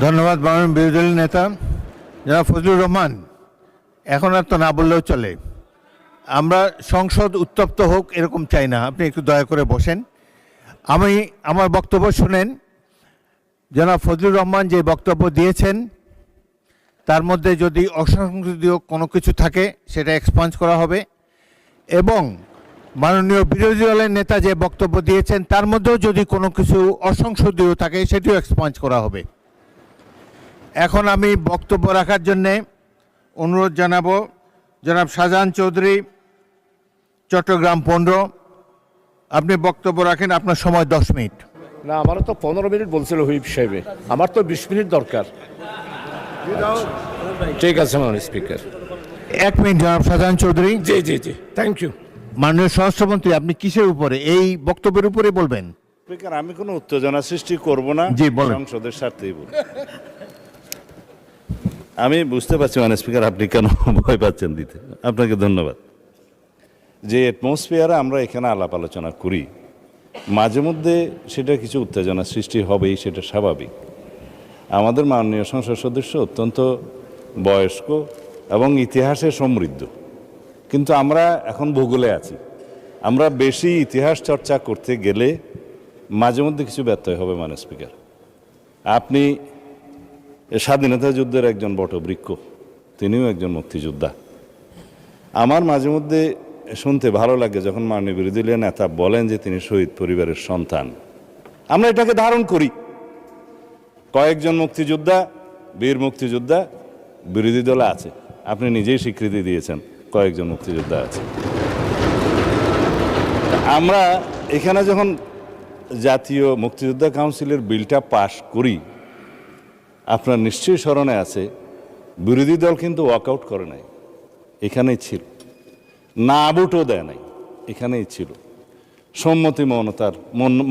ধন্যবাদ মাননীয় বিরোধী দলের নেতা জনাব ফজলুর রহমান। এখন আর তো না বললেও চলে। আমরা সংসদ উত্তপ্ত হোক এরকম চাই না, আপনি একটু দয়া করে বসেন। আমার বক্তব্য শুনেন। জনাব ফজলুর রহমান যে বক্তব্য দিয়েছেন তার মধ্যে যদি অসংসদীয় কোনো কিছু থাকে সেটা এক্সপাঞ্জ করা হবে, এবং মাননীয় বিরোধী দলের নেতা যে বক্তব্য দিয়েছেন তার মধ্যেও যদি কোনো কিছু অসংসদীয় থাকে সেটিও এক্সপাঞ্জ করা হবে। এখন আমি বক্তব্য রাখার জন্যে অনুরোধ জানাবো জনাব শাহজাহান চৌধুরী, চট্টগ্রাম 15। আপনি বক্তব্য রাখেন, আপনার সময় 10 মিনিট। না, আমারও তো 15 মিনিট বলছিল হুইপ সাহেবে, আমার তো 20 মিনিট দরকার। ঠিক আছে মাননীয় স্পিকার। 1 মিনিট জনাব শাহজাহান চৌধুরী। জি জি জি, থ্যাংক ইউ। মাননীয় স্বরাষ্ট্রমন্ত্রী, আপনি কিসের উপরে, এই বক্তব্যের উপরে বলবেন? স্পিকার, আমি কোনো উত্তেজনা সৃষ্টি করব না, জি বলেন। সংসদের স্বার্থেই বলব। আমি বুঝতে পারছি মানে স্পিকার আপনি কেন ভয় পাচ্ছেন দিতে। আপনাকে ধন্যবাদ। যে অ্যাটমসফিয়ারে আমরা এখানে আলাপ আলোচনা করি, মাঝে মধ্যে সেটা কিছু উত্তেজনা সৃষ্টি হবেই, সেটা স্বাভাবিক। আমাদের মাননীয় সংসদ সদস্য অত্যন্ত বয়স্ক এবং ইতিহাসে সমৃদ্ধ, কিন্তু আমরা এখন ভূগোলে আছি। আমরা বেশি ইতিহাস চর্চা করতে গেলে মাঝে মধ্যে কিছু ব্যত্যয় হবে মাননীয় স্পিকার। আপনি স্বাধীনতা যুদ্ধের একজন বটবৃক্ষ, তিনিও একজন মুক্তিযোদ্ধা। আমার মাঝে মধ্যে শুনতে ভালো লাগে যখন মাননীয় বিরোধী দলীয় নেতা বলেন যে তিনি শহীদ পরিবারের সন্তান। আমরা এটাকে ধারণ করি। কয়েকজন মুক্তিযোদ্ধা, বীর মুক্তিযোদ্ধা বিরোধী দলে আছে। আপনি নিজেই স্বীকৃতি দিয়েছেন কয়েকজন মুক্তিযোদ্ধা আছে। আমরা এখানে যখন জাতীয় মুক্তিযোদ্ধা কাউন্সিলের বিলটা পাশ করি, আপনার নিশ্চয়ই স্মরণে আছে, বিরোধী দল কিন্তু ওয়াকআউট করে নাই, এখানেই ছিল। না ভোটও দেয় নাই, এখানেই ছিল। সম্মতি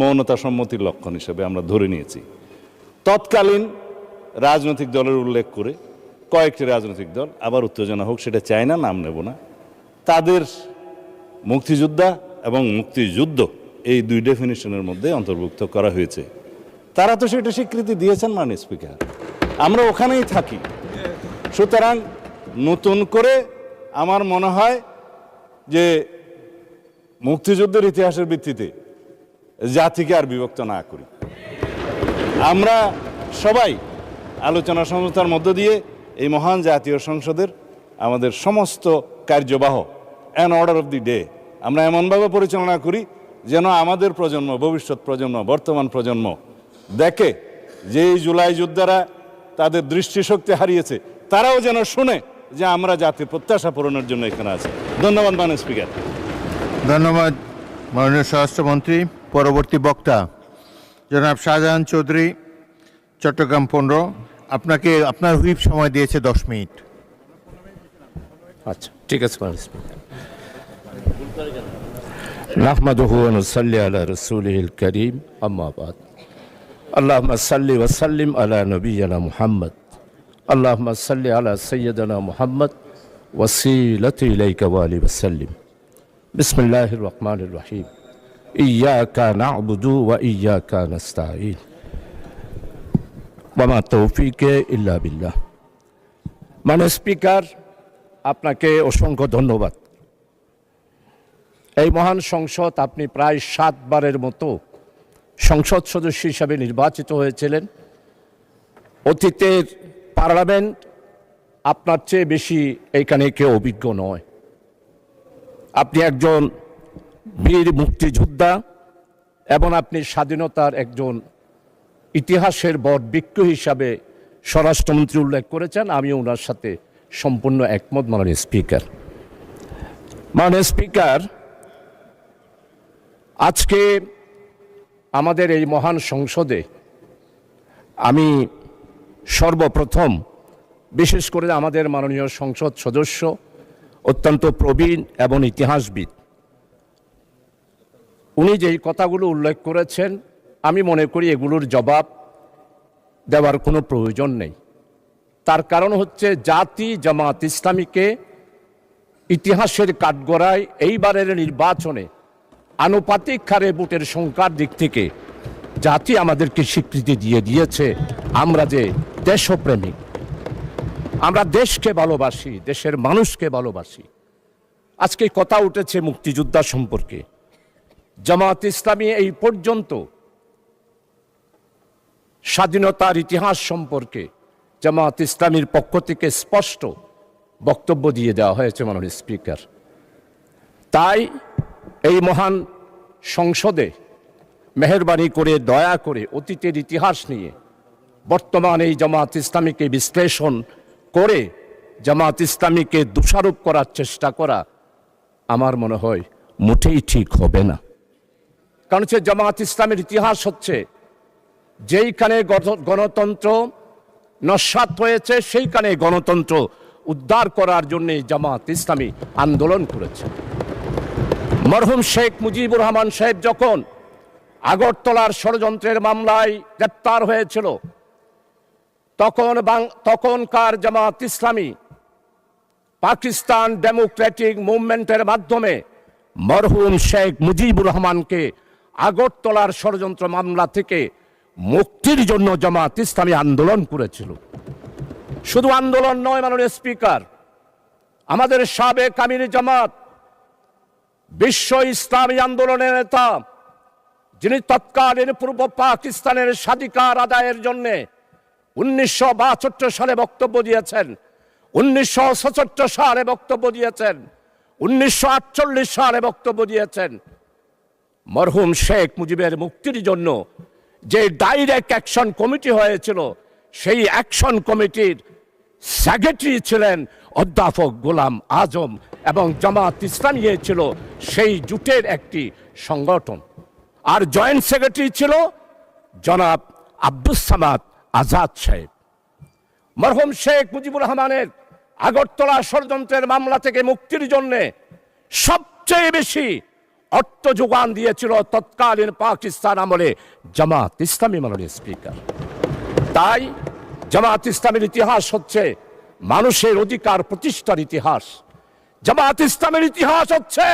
মৌনতা সম্মতির লক্ষণ হিসেবে আমরা ধরে নিয়েছি। তৎকালীন রাজনৈতিক দলের উল্লেখ করে কয়েকটি রাজনৈতিক দল, আবার উত্তেজনা হোক সেটা চায় না, নাম নেব না, তাদের মুক্তিযোদ্ধা এবং মুক্তিযুদ্ধ এই দুই ডেফিনিশনের মধ্যে অন্তর্ভুক্ত করা হয়েছে। তারা তো সেটা স্বীকৃতি দিয়েছেন মাননীয় স্পিকার, আমরা ওখানেই থাকি। সুতরাং নতুন করে আমার মনে হয় যে মুক্তিযুদ্ধের ইতিহাসের ভিত্তিতে জাতিকে আর বিভক্ত না করি। আমরা সবাই আলোচনা সংস্থার মধ্য দিয়ে এই মহান জাতীয় সংসদের আমাদের সমস্ত কার্যবাহ an order of the day আমরা এমনভাবে পরিচালনা করি যেন আমাদের প্রজন্ম, ভবিষ্যৎ প্রজন্ম, বর্তমান প্রজন্ম দেখে যে এই জুলাই যোদ্ধারা তাদের দৃষ্টিশক্তি হারিয়েছে, তারাও যেন শুনে যে আমরা জাতির প্রত্যাশা পূরণের জন্য এখানে আছি। ধন্যবাদ মাননীয় স্পিকার। ধন্যবাদ মাননীয় স্বরাষ্ট্রমন্ত্রী। পরবর্তী বক্তা জনাব শাহজাহান চৌধুরী, চট্টগ্রাম 15। আপনাকে আপনার হুইপ সময় দিয়েছে 10 মিনিট। আচ্ছা, ঠিক আছে মাননীয় স্পিকার। নাহমাদুহু ওয়া নুসাল্লি আলা রাসূলিল কারীম, আম্মা বাদ। আল্লাহুম্মা সাল্লি ওয়া সাল্লিম আলা নবিয়িনা মুহাম্মদ। আল্লাহুম্মা সাল্লি আলা সাইয়্যিদিনা মুহাম্মদ ওয়াসিলাতি ইলাইকা ওয়া আলিহি ওয়া সাল্লিম। বিসমিল্লাহির রহমানির রহিম। ইয়্যাকা না'বুদু ওয়া ইয়্যাকা নাস্তাঈন। ওয়া মা তাওফীকি ইল্লা বিল্লাহ। মাননীয় স্পিকার, আপনাকে অসংখ্য ধন্যবাদ। এই মহান সংসদ আপনি প্রায় 7 বারের মতো সংসদ সদস্য হিসাবে নির্বাচিত হয়েছিলেন। অতীতের পার্লামেন্ট আপনার চেয়ে বেশি এইখানে কেউ অভিজ্ঞ নয়। আপনি একজন বীর মুক্তিযোদ্ধা এবং আপনি স্বাধীনতার একজন ইতিহাসের বটবৃক্ষ হিসাবে স্বরাষ্ট্রমন্ত্রী উল্লেখ করেছেন। আমি ওনার সাথে সম্পূর্ণ একমত মাননীয় স্পিকার। মাননীয় স্পিকার, আজকে আমাদের এই মহান সংসদে আমি সর্বপ্রথম বিশেষ করে আমাদের মাননীয় সংসদ সদস্য অত্যন্ত প্রবীণ এবং ইতিহাসবিদ, উনি যেই কথাগুলো উল্লেখ করেছেন আমি মনে করি এগুলোর জবাব দেওয়ার কোনো প্রয়োজন নেই। তার কারণ হচ্ছে জাতি জামাত ইসলামীকে ইতিহাসের কাঠগড়ায় এইবারের নির্বাচনে আনুপাতিক হারে ভোটের সংখ্যার দিক থেকে জাতি আমাদেরকে স্বীকৃতি দিয়ে দিয়েছে আমরা যে দেশপ্রেমিক, আমরা দেশকে ভালোবাসি, দেশের মানুষকে ভালোবাসি। আজকে কথা উঠেছে মুক্তিযোদ্ধা সম্পর্কে। জামাত ইসলামী এই পর্যন্ত স্বাধীনতার ইতিহাস সম্পর্কে জামাত ইসলামীর পক্ষ থেকে স্পষ্ট বক্তব্য দিয়ে দেওয়া হয়েছে মাননীয় স্পিকার। তাই এই মহান সংসদে মেহেরবানি করে দয়া করে অতীতের ইতিহাস নিয়ে বর্তমান এই জামাত ইসলামীকে বিশ্লেষণ করে জামাত ইসলামীকে দোষারোপ করার চেষ্টা করা আমার মনে হয় মোটেই ঠিক হবে না। কারণ হচ্ছে জামাত ইসলামের ইতিহাস হচ্ছে যেইখানে গণতন্ত্র নস্যাৎ হয়েছে সেইখানে গণতন্ত্র উদ্ধার করার জন্য জামাত ইসলামী আন্দোলন করেছে। মরহুম শেখ মুজিবুর রহমান সাহেব যখন আগরতলার ষড়যন্ত্রের মামলায় গ্রেপ্তার হয়েছিল তখনকার জামাত ইসলামী পাকিস্তান ডেমোক্রেটিক মুভমেন্টের মাধ্যমে মরহুম শেখ মুজিবুর রহমানকে আগরতলার ষড়যন্ত্র মামলা থেকে মুক্তির জন্য জামাত ইসলামী আন্দোলন করেছিল। শুধু আন্দোলন নয় মাননীয় স্পিকার, আমাদের সাবেক আমির জামাত বিশ্ব ইসলামী আন্দোলনের নেতা, যিনি তৎকালীন পূর্ব পাকিস্তানের স্বাধিকার আদায়ের জন্য 1962 সালে বক্তব্য দিয়েছেন, 1967 সালে বক্তব্য দিয়েছেন, 1948 সালে বক্তব্য দিয়েছেন। মরহুম শেখ মুজিবের মুক্তির জন্য যে ডাইরেক্ট অ্যাকশন কমিটি হয়েছিল সেই অ্যাকশন কমিটির সেক্রেটারি ছিলেন অধ্যাপক গোলাম আজম এবং জামাত ইসলামী ছিল সেই জোটের একটি সংগঠন। আর জয়েন্ট সেক্রেটারি ছিল জনাব আব্দুস সামাদ আজাদ সাহেব। মরহুম শেখ মুজিবুর রহমানের আগরতলা ষড়যন্ত্রের মামলা থেকে মুক্তির জন্য সবচেয়ে বেশি অর্থ যোগান দিয়েছিল তৎকালীন পাকিস্তান আমলে জামাত ইসলামী মাননীয় স্পিকার। তাই জামাত ইসলামের ইতিহাস হচ্ছে মানুষের অধিকার প্রতিষ্ঠার ইতিহাস। জামাত ইসলামের ইতিহাস হচ্ছে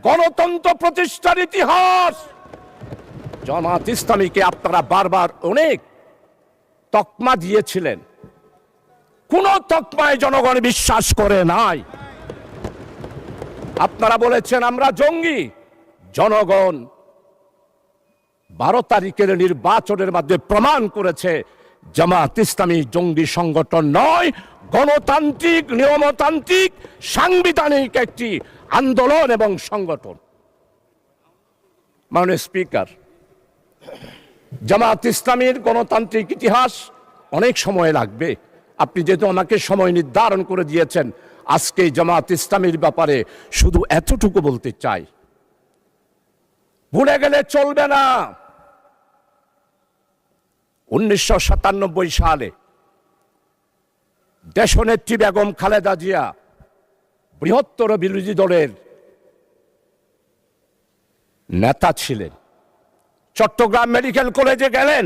গণতন্ত্র প্রতিষ্ঠার ইতিহাস। জামাত ইসলামীকে আপনারা বারবার অনেক তকমা দিয়েছিলেন, কোন তকমায় জনগণ বিশ্বাস করে নাই। আপনারা বলেছেন আমরা জঙ্গি, জনগণ 12 তারিখের নির্বাচনের মাধ্যমে প্রমাণ করেছে জামাত ইসলামী জঙ্গি সংগঠন নয়, গণতান্ত্রিক, নিয়মতান্ত্রিক, সাংবিধানিক একটি আন্দোলন এবং সংগঠন। মাননীয় স্পিকার, জামাত ইসলামীর গণতান্ত্রিক ইতিহাস অনেক সময় লাগবে। আপনি যেহেতু আমাকে সময় নির্ধারণ করে দিয়েছেন, আজকে জামাত ইসলামীর ব্যাপারে শুধু এতটুকু বলতে চাই, ভুলে গেলে চলবে না। 1997 সালে দেশনেত্রী বেগম খালেদা জিয়া বৃহত্তর বিরোধী দলের নেতা ছিলেন। চট্টগ্রাম মেডিকেল কলেজে গেলেন,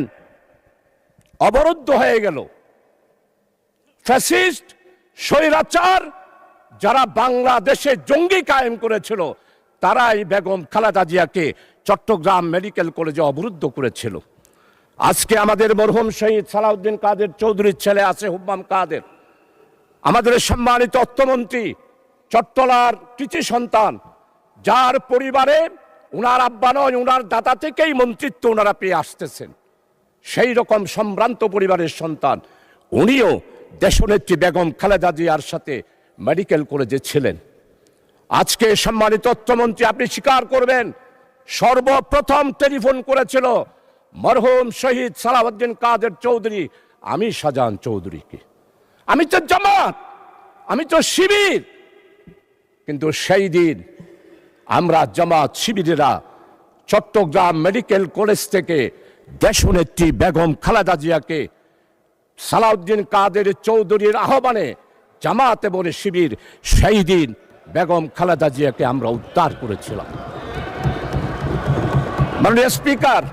অবরুদ্ধ হয়ে গেল। ফ্যাসিস্ট, স্বৈরাচার যারা বাংলাদেশে জঙ্গি কায়েম করেছিল, তারাই বেগম খালেদা জিয়াকে চট্টগ্রাম মেডিকেল কলেজে অবরুদ্ধ করেছিল। আজকে আমাদের মরহুম শহীদ সালাউদ্দিন কাদের চৌধুরীর ছেলে আছে হুম্মাম কাদের, আমাদের সম্মানিত অর্থমন্ত্রী, চট্টলার কৃতি সন্তান, যার পরিবারে উনার আব্বা নয়, উনার দাদা থেকেই মন্ত্রিত্ব ওনারা পেয়ে আসতেছেন, সেই রকম সম্ভ্রান্ত পরিবারের সন্তান, উনিও দেশনেত্রী বেগম খালেদা জিয়ার সাথে মেডিকেল কলেজে ছিলেন। আজকে সম্মানিত অর্থমন্ত্রী, আপনি স্বীকার করবেন, সর্বপ্রথম টেলিফোন করেছিল মরহুম শহীদ সালাউদ্দিন কাদের চৌধুরী আমির শাহজাহান চৌধুরীকে। আমি তো জামাত, আমি তো শিবির, কিন্তু সেই দিন আমরা জামাত শিবিরেরা চট্টগ্রাম মেডিকেল কলেজ থেকে দেশনেত্রী বেগম খালেদা জিয়াকে সালাউদ্দিন কাদের চৌধুরীর আহ্বানে জামাত এবং শিবির সেই দিন বেগম খালেদা জিয়াকে আমরা উদ্ধার করেছিলাম। মাননীয় স্পিকার,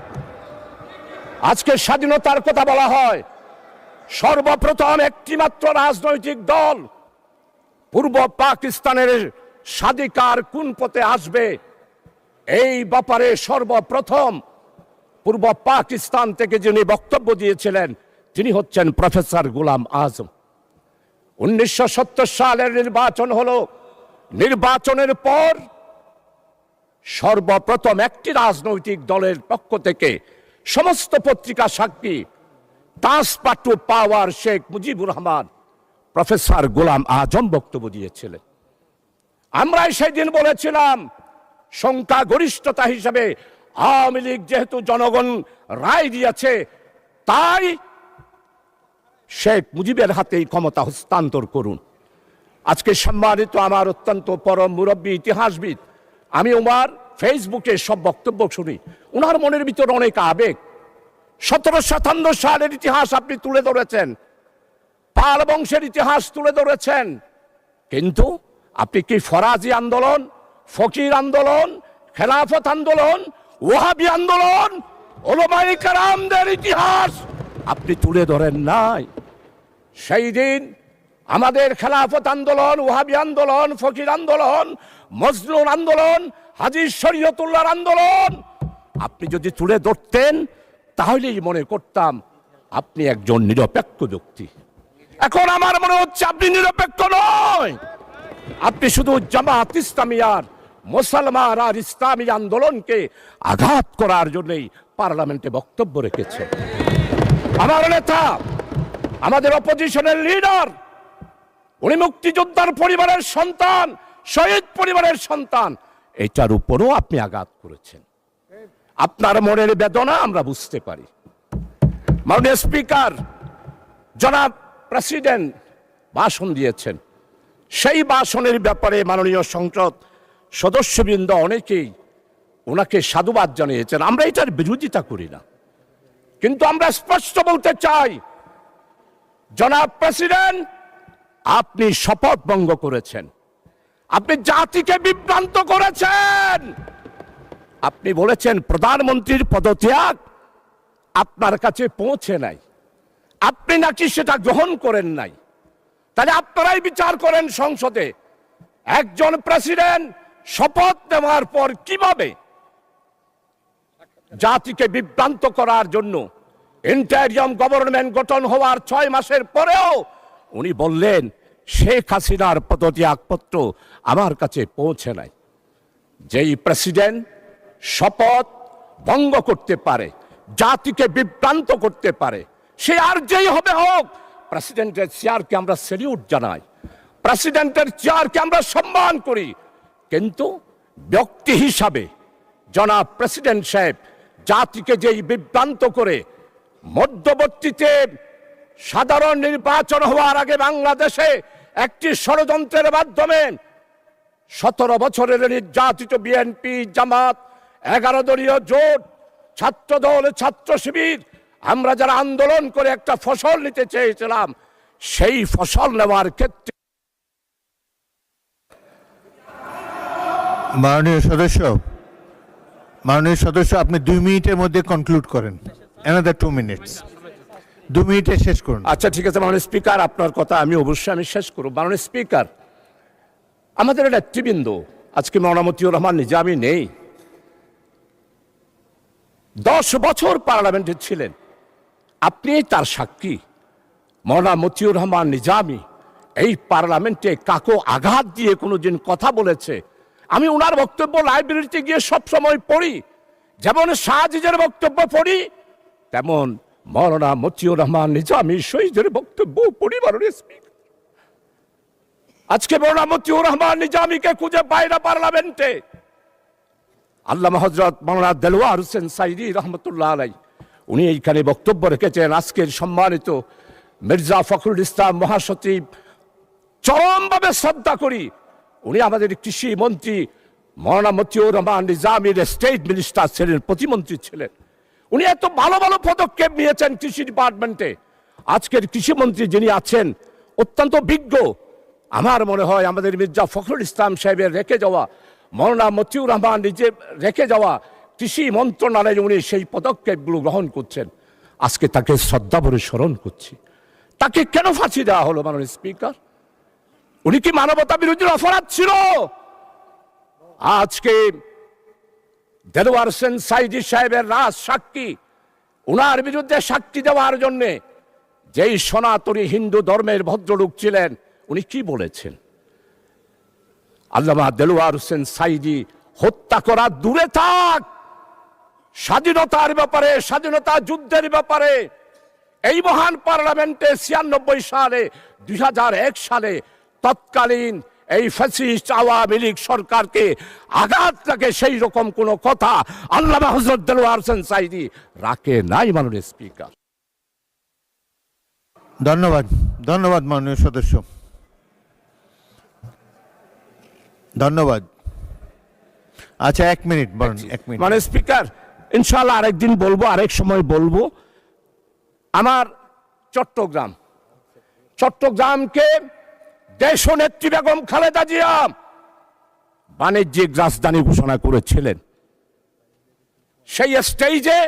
আজকে স্বাধীনতার কথা বলা হয়, সর্বপ্রথম একটি মাত্র রাজনৈতিক দল পূর্ব পাকিস্তানের স্বাধিকার কোন পথে আসবে এই ব্যাপারে সর্বপ্রথম পূর্ব পাকিস্তান থেকে যিনি বক্তব্য দিয়েছিলেন তিনি হচ্ছেন প্রফেসর গোলাম আজম। 1970 সালের নির্বাচন হলো, নির্বাচনের পর সর্বপ্রথম একটি রাজনৈতিক দলের পক্ষ থেকে সমস্ত পত্রিকা সাক্ষী, transfer to power Sheikh Mujibur Rahman, professor Golam Azam বক্তব্য দিয়েছিলেন। আমরাই সেই দিন বলেছিলাম সংখ্যাগরিষ্ঠতা হিসেবে আওয়ামী লীগ যেহেতু জনগণ রায় দিয়েছে, তাই শেখ মুজিবের হাতেই ক্ষমতা হস্তান্তর করুন। আজকে সম্মানিত আমার অত্যন্ত পরম মুরব্বী ইতিহাসবিদ, আমি ওনার ফেসবুকে সব বক্তব্য শুনি, ওনার মনের ভিতর অনেক আবেগ। 1757 সালের ইতিহাস আপনি তুলে ধরেছেন, পাল বংশের ইতিহাস তুলে ধরেছেন, কিন্তু আপনি কি ফরাজি আন্দোলন, ফকির আন্দোলন, খেলাফত আন্দোলন, ওয়াহাবি আন্দোলন, ওলামায়ে কেরামদের ইতিহাস আপনি তুলে ধরেন নাই? সেই দিন আমাদের খেলাফত আন্দোলন, ওয়াহাবি আন্দোলন, ফকির আন্দোলন, মজলুম আন্দোলন, হাজী শরীয়তুল্লাহর আন্দোলন আপনি যদি তুলে ধরতেন, তাহলেই মনে করতাম আপনি একজন নিরপেক্ষ ব্যক্তি। এখন আমার মনে হচ্ছে আপনি নিরপেক্ষ নয়, আপনি শুধু জামাত ইসলামী আর মুসলমান আর ইসলামী আন্দোলনকে আঘাত করার জন্যই পার্লামেন্টে বক্তব্য রেখেছে। আমার নেতা, আমাদের অপোজিশনের লিডার, উনি মুক্তিযোদ্ধার পরিবারের সন্তান, শহীদ পরিবারের সন্তান, এটার উপরও আপনি আঘাত করেছেন। আপনার মনের বেদনা আমরা বুঝতে পারি। মাননীয় স্পিকার, জনাব প্রেসিডেন্ট ভাষণ দিয়েছেন, সেই ভাষণের ব্যাপারে মাননীয় সংসদ সদস্যবৃন্দ অনেকেই ওনাকে সাধুবাদ জানিয়েছেন। আমরা এটার বিরোধিতা করি না, কিন্তু আমরা স্পষ্ট বলতে চাই, জনাব প্রেসিডেন্ট, আপনি শপথ ভঙ্গ করেছেন, আপনি জাতিকে বিভ্রান্ত করেছেন। আপনি বলেছেন প্রধানমন্ত্রীর পদত্যাগ আপনার কাছে পৌঁছে নাই, আপনি নাকি সেটা গ্রহণ করেন নাই। তাহলে আপনারাই বিচার করেন সংসদে, একজন প্রেসিডেন্ট শপথ নেওয়ার পর কিভাবে জাতিকে বিভ্রান্ত করার জন্য ইন্টারিয়াম গভর্নমেন্ট গঠন হওয়ার 6 মাসের পরেও উনি বললেন শেখ হাসিনার পদত্যাগপত্র আমার কাছে পৌঁছে নাই। যেই প্রেসিডেন্ট শপথ ভঙ্গ করতে পারে, জাতিকে বিভ্রান্ত করতে পারে, সে আর যেই হবে হোক, প্রেসিডেন্টের চেয়ারকে আমরা স্যালিউট জানাই, প্রেসিডেন্টের চেয়ারকে আমরা সম্মান করি। কিন্তু ব্যক্তি হিসাবে জনাব প্রেসিডেন্ট সাহেব জাতিকে যেই বিভ্রান্ত করে মধ্যবর্তীতে সাধারণ নির্বাচন হওয়ার আগে বাংলাদেশে একটি ষড়যন্ত্রের মাধ্যমে 17 বছরের নির্যাতিত বিএনপি, জামাত, 11 দলীয় জোট, ছাত্রদল, ছাত্র শিবির, আমরা যারা আন্দোলন করে একটা ফসল নিতে চেয়েছিলাম, সেই ফসল নেওয়ার ক্ষেত্রে মাননীয় সদস্য আপনি 2 মিনিটের মধ্যে কনক্লুড করেন। অ্যানাদার 2 মিনিটস, 2 মিনিটে শেষ করুন। আচ্ছা ঠিক আছে মাননীয় স্পিকার, আপনার কথা আমি অবশ্যই শেষ করব। মাননীয় স্পিকার, আমাদের নেতৃবৃন্দ আজকে মওলানা মতিউর রহমান নিজামী নেই, 10 বছর পার্লামেন্টে ছিলেন, আপনি তার সাক্ষী। মওলানা মতিউর রহমান নিজামী এই পার্লামেন্টে কাকো আঘাত দিয়ে কোনোদিন কথা বলেছে? আমি ওনার বক্তব্য লাইব্রেরিতে গিয়ে সব সময় পড়ি, যেমন শাহজিজের বক্তব্য পড়ি, তেমন মওলানা মতিউর রহমান নিজামী শহীদের বক্তব্য পড়ি। মাননীয় স্পিকার, আজকে মওলানা মতিউর রহমান নিজামীকে খুঁজে পায় না পার্লামেন্টে। আল্লামা হযরত মাওলানা দেলোয়ার হোসেন সাইদি রহমতুল্লাহ আলাই উনি এইখানে বক্তব্য রেখেছেন। আজকের সম্মানিত মির্জা ফখরুল ইসলাম মহাসচিব, চরমভাবে শ্রদ্ধা করি, উনি আমাদের কৃষি মন্ত্রী মওলানা মতিউর রহমান নিজামীর স্টেট মিনিস্টার ছিলেন, প্রতিমন্ত্রী ছিলেন। উনি এত ভালো ভালো পদক্ষেপ নিয়েছেন কৃষি ডিপার্টমেন্টে। আজকের কৃষিমন্ত্রী যিনি আছেন অত্যন্ত বিজ্ঞ। আমার মনে হয় আমাদের মির্জা ফখরুল ইসলাম সাহেবের রেখে যাওয়া, মওলানা মতিউর রহমান নিজে রেখে যাওয়া কৃষি মন্ত্রণালয়ে উনি সেই পদক্ষেপগুলো গ্রহণ করছেন। আজকে তাকে শ্রদ্ধা ভরে স্মরণ করছি। তাকে কেন ফাঁসি দেওয়া হলো মাননীয় স্পিকার? উনি কি মানবতা বিরোধী অপরাধ ছিল? আজকে দেলোয়ার হোসেন সাইদি সাহেবের রাজ সাক্ষী, উনার বিরুদ্ধে সাক্ষী দেওয়ার জন্য যেই সনাতনী হিন্দু ধর্মের ভদ্রলোক ছিলেন, উনি কি বলেছেন? আল্লামা দেলোয়ার হোসেন সাইদি হত্যা করা দূরে থাক, স্বাধীনতার ব্যাপারে, স্বাধীনতা যুদ্ধের ব্যাপারে এই মহান পার্লামেন্টে 96 সালে, 2001 সালে তৎকালীন এই ফ্যাসিস্ট আওয়ামী লীগ সরকারকে আঘাত লাগে সেই রকম কোন কথা আল্লামা হযরত দেলোয়ার হোসেন সাইদি রাখে নাই। মাননীয় স্পিকার, ধন্যবাদ মাননীয় সদস্য, ধন্যবাদ। আচ্ছা 1 মিনিট বলেন, 1 মিনিট। মাননীয় স্পিকার, ইনশাআল্লাহ আরেকদিন বলবো, আরেক সময় বলবো। আমার চট্টগ্রামকে দেশনেত্রী বেগম খালেদা জিয়া বাণিজ্যিক রাজধানী ঘোষণা করেছিলেন। সেই স্টেজে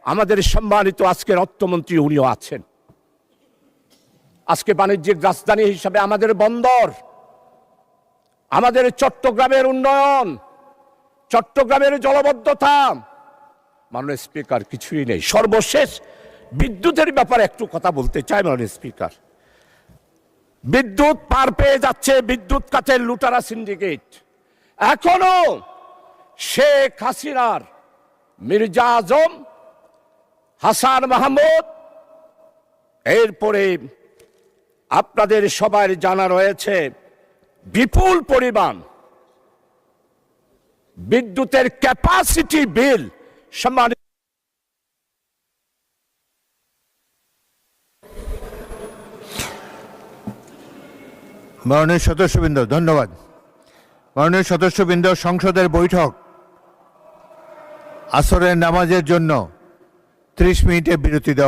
আমাদের সম্মানিত আজকের অর্থমন্ত্রী উনিও আছেন। আজকে বাণিজ্যিক রাজধানী হিসাবে আমাদের বন্দর, আমাদের চট্টগ্রামের উন্নয়ন, চট্টগ্রামের জলবদ্ধতা, মাননীয় স্পিকার কিছুই নেই। সর্বশেষ বিদ্যুতের ব্যাপারে একটু কথা বলতে চাই। মাননীয় স্পিকার, বিদ্যুৎ পার পেয়ে যাচ্ছে বিদ্যুৎ কাটের লুটারা সিন্ডিকেট। এখনো শেখ হাসিনার মির্জা আজম, হাসান মাহমুদ, এরপরে আপনাদের সবার জানা রয়েছে বিপুল পরিমাণ বিদ্যুতের ক্যাপাসিটি বিল সম্মানিত মাননীয় সদস্যবৃন্দ, ধন্যবাদ। মাননীয় সদস্যবৃন্দ, সংসদের বৈঠক আসরের নামাজের জন্য 30 মিনিটের বিরতি দেওয়া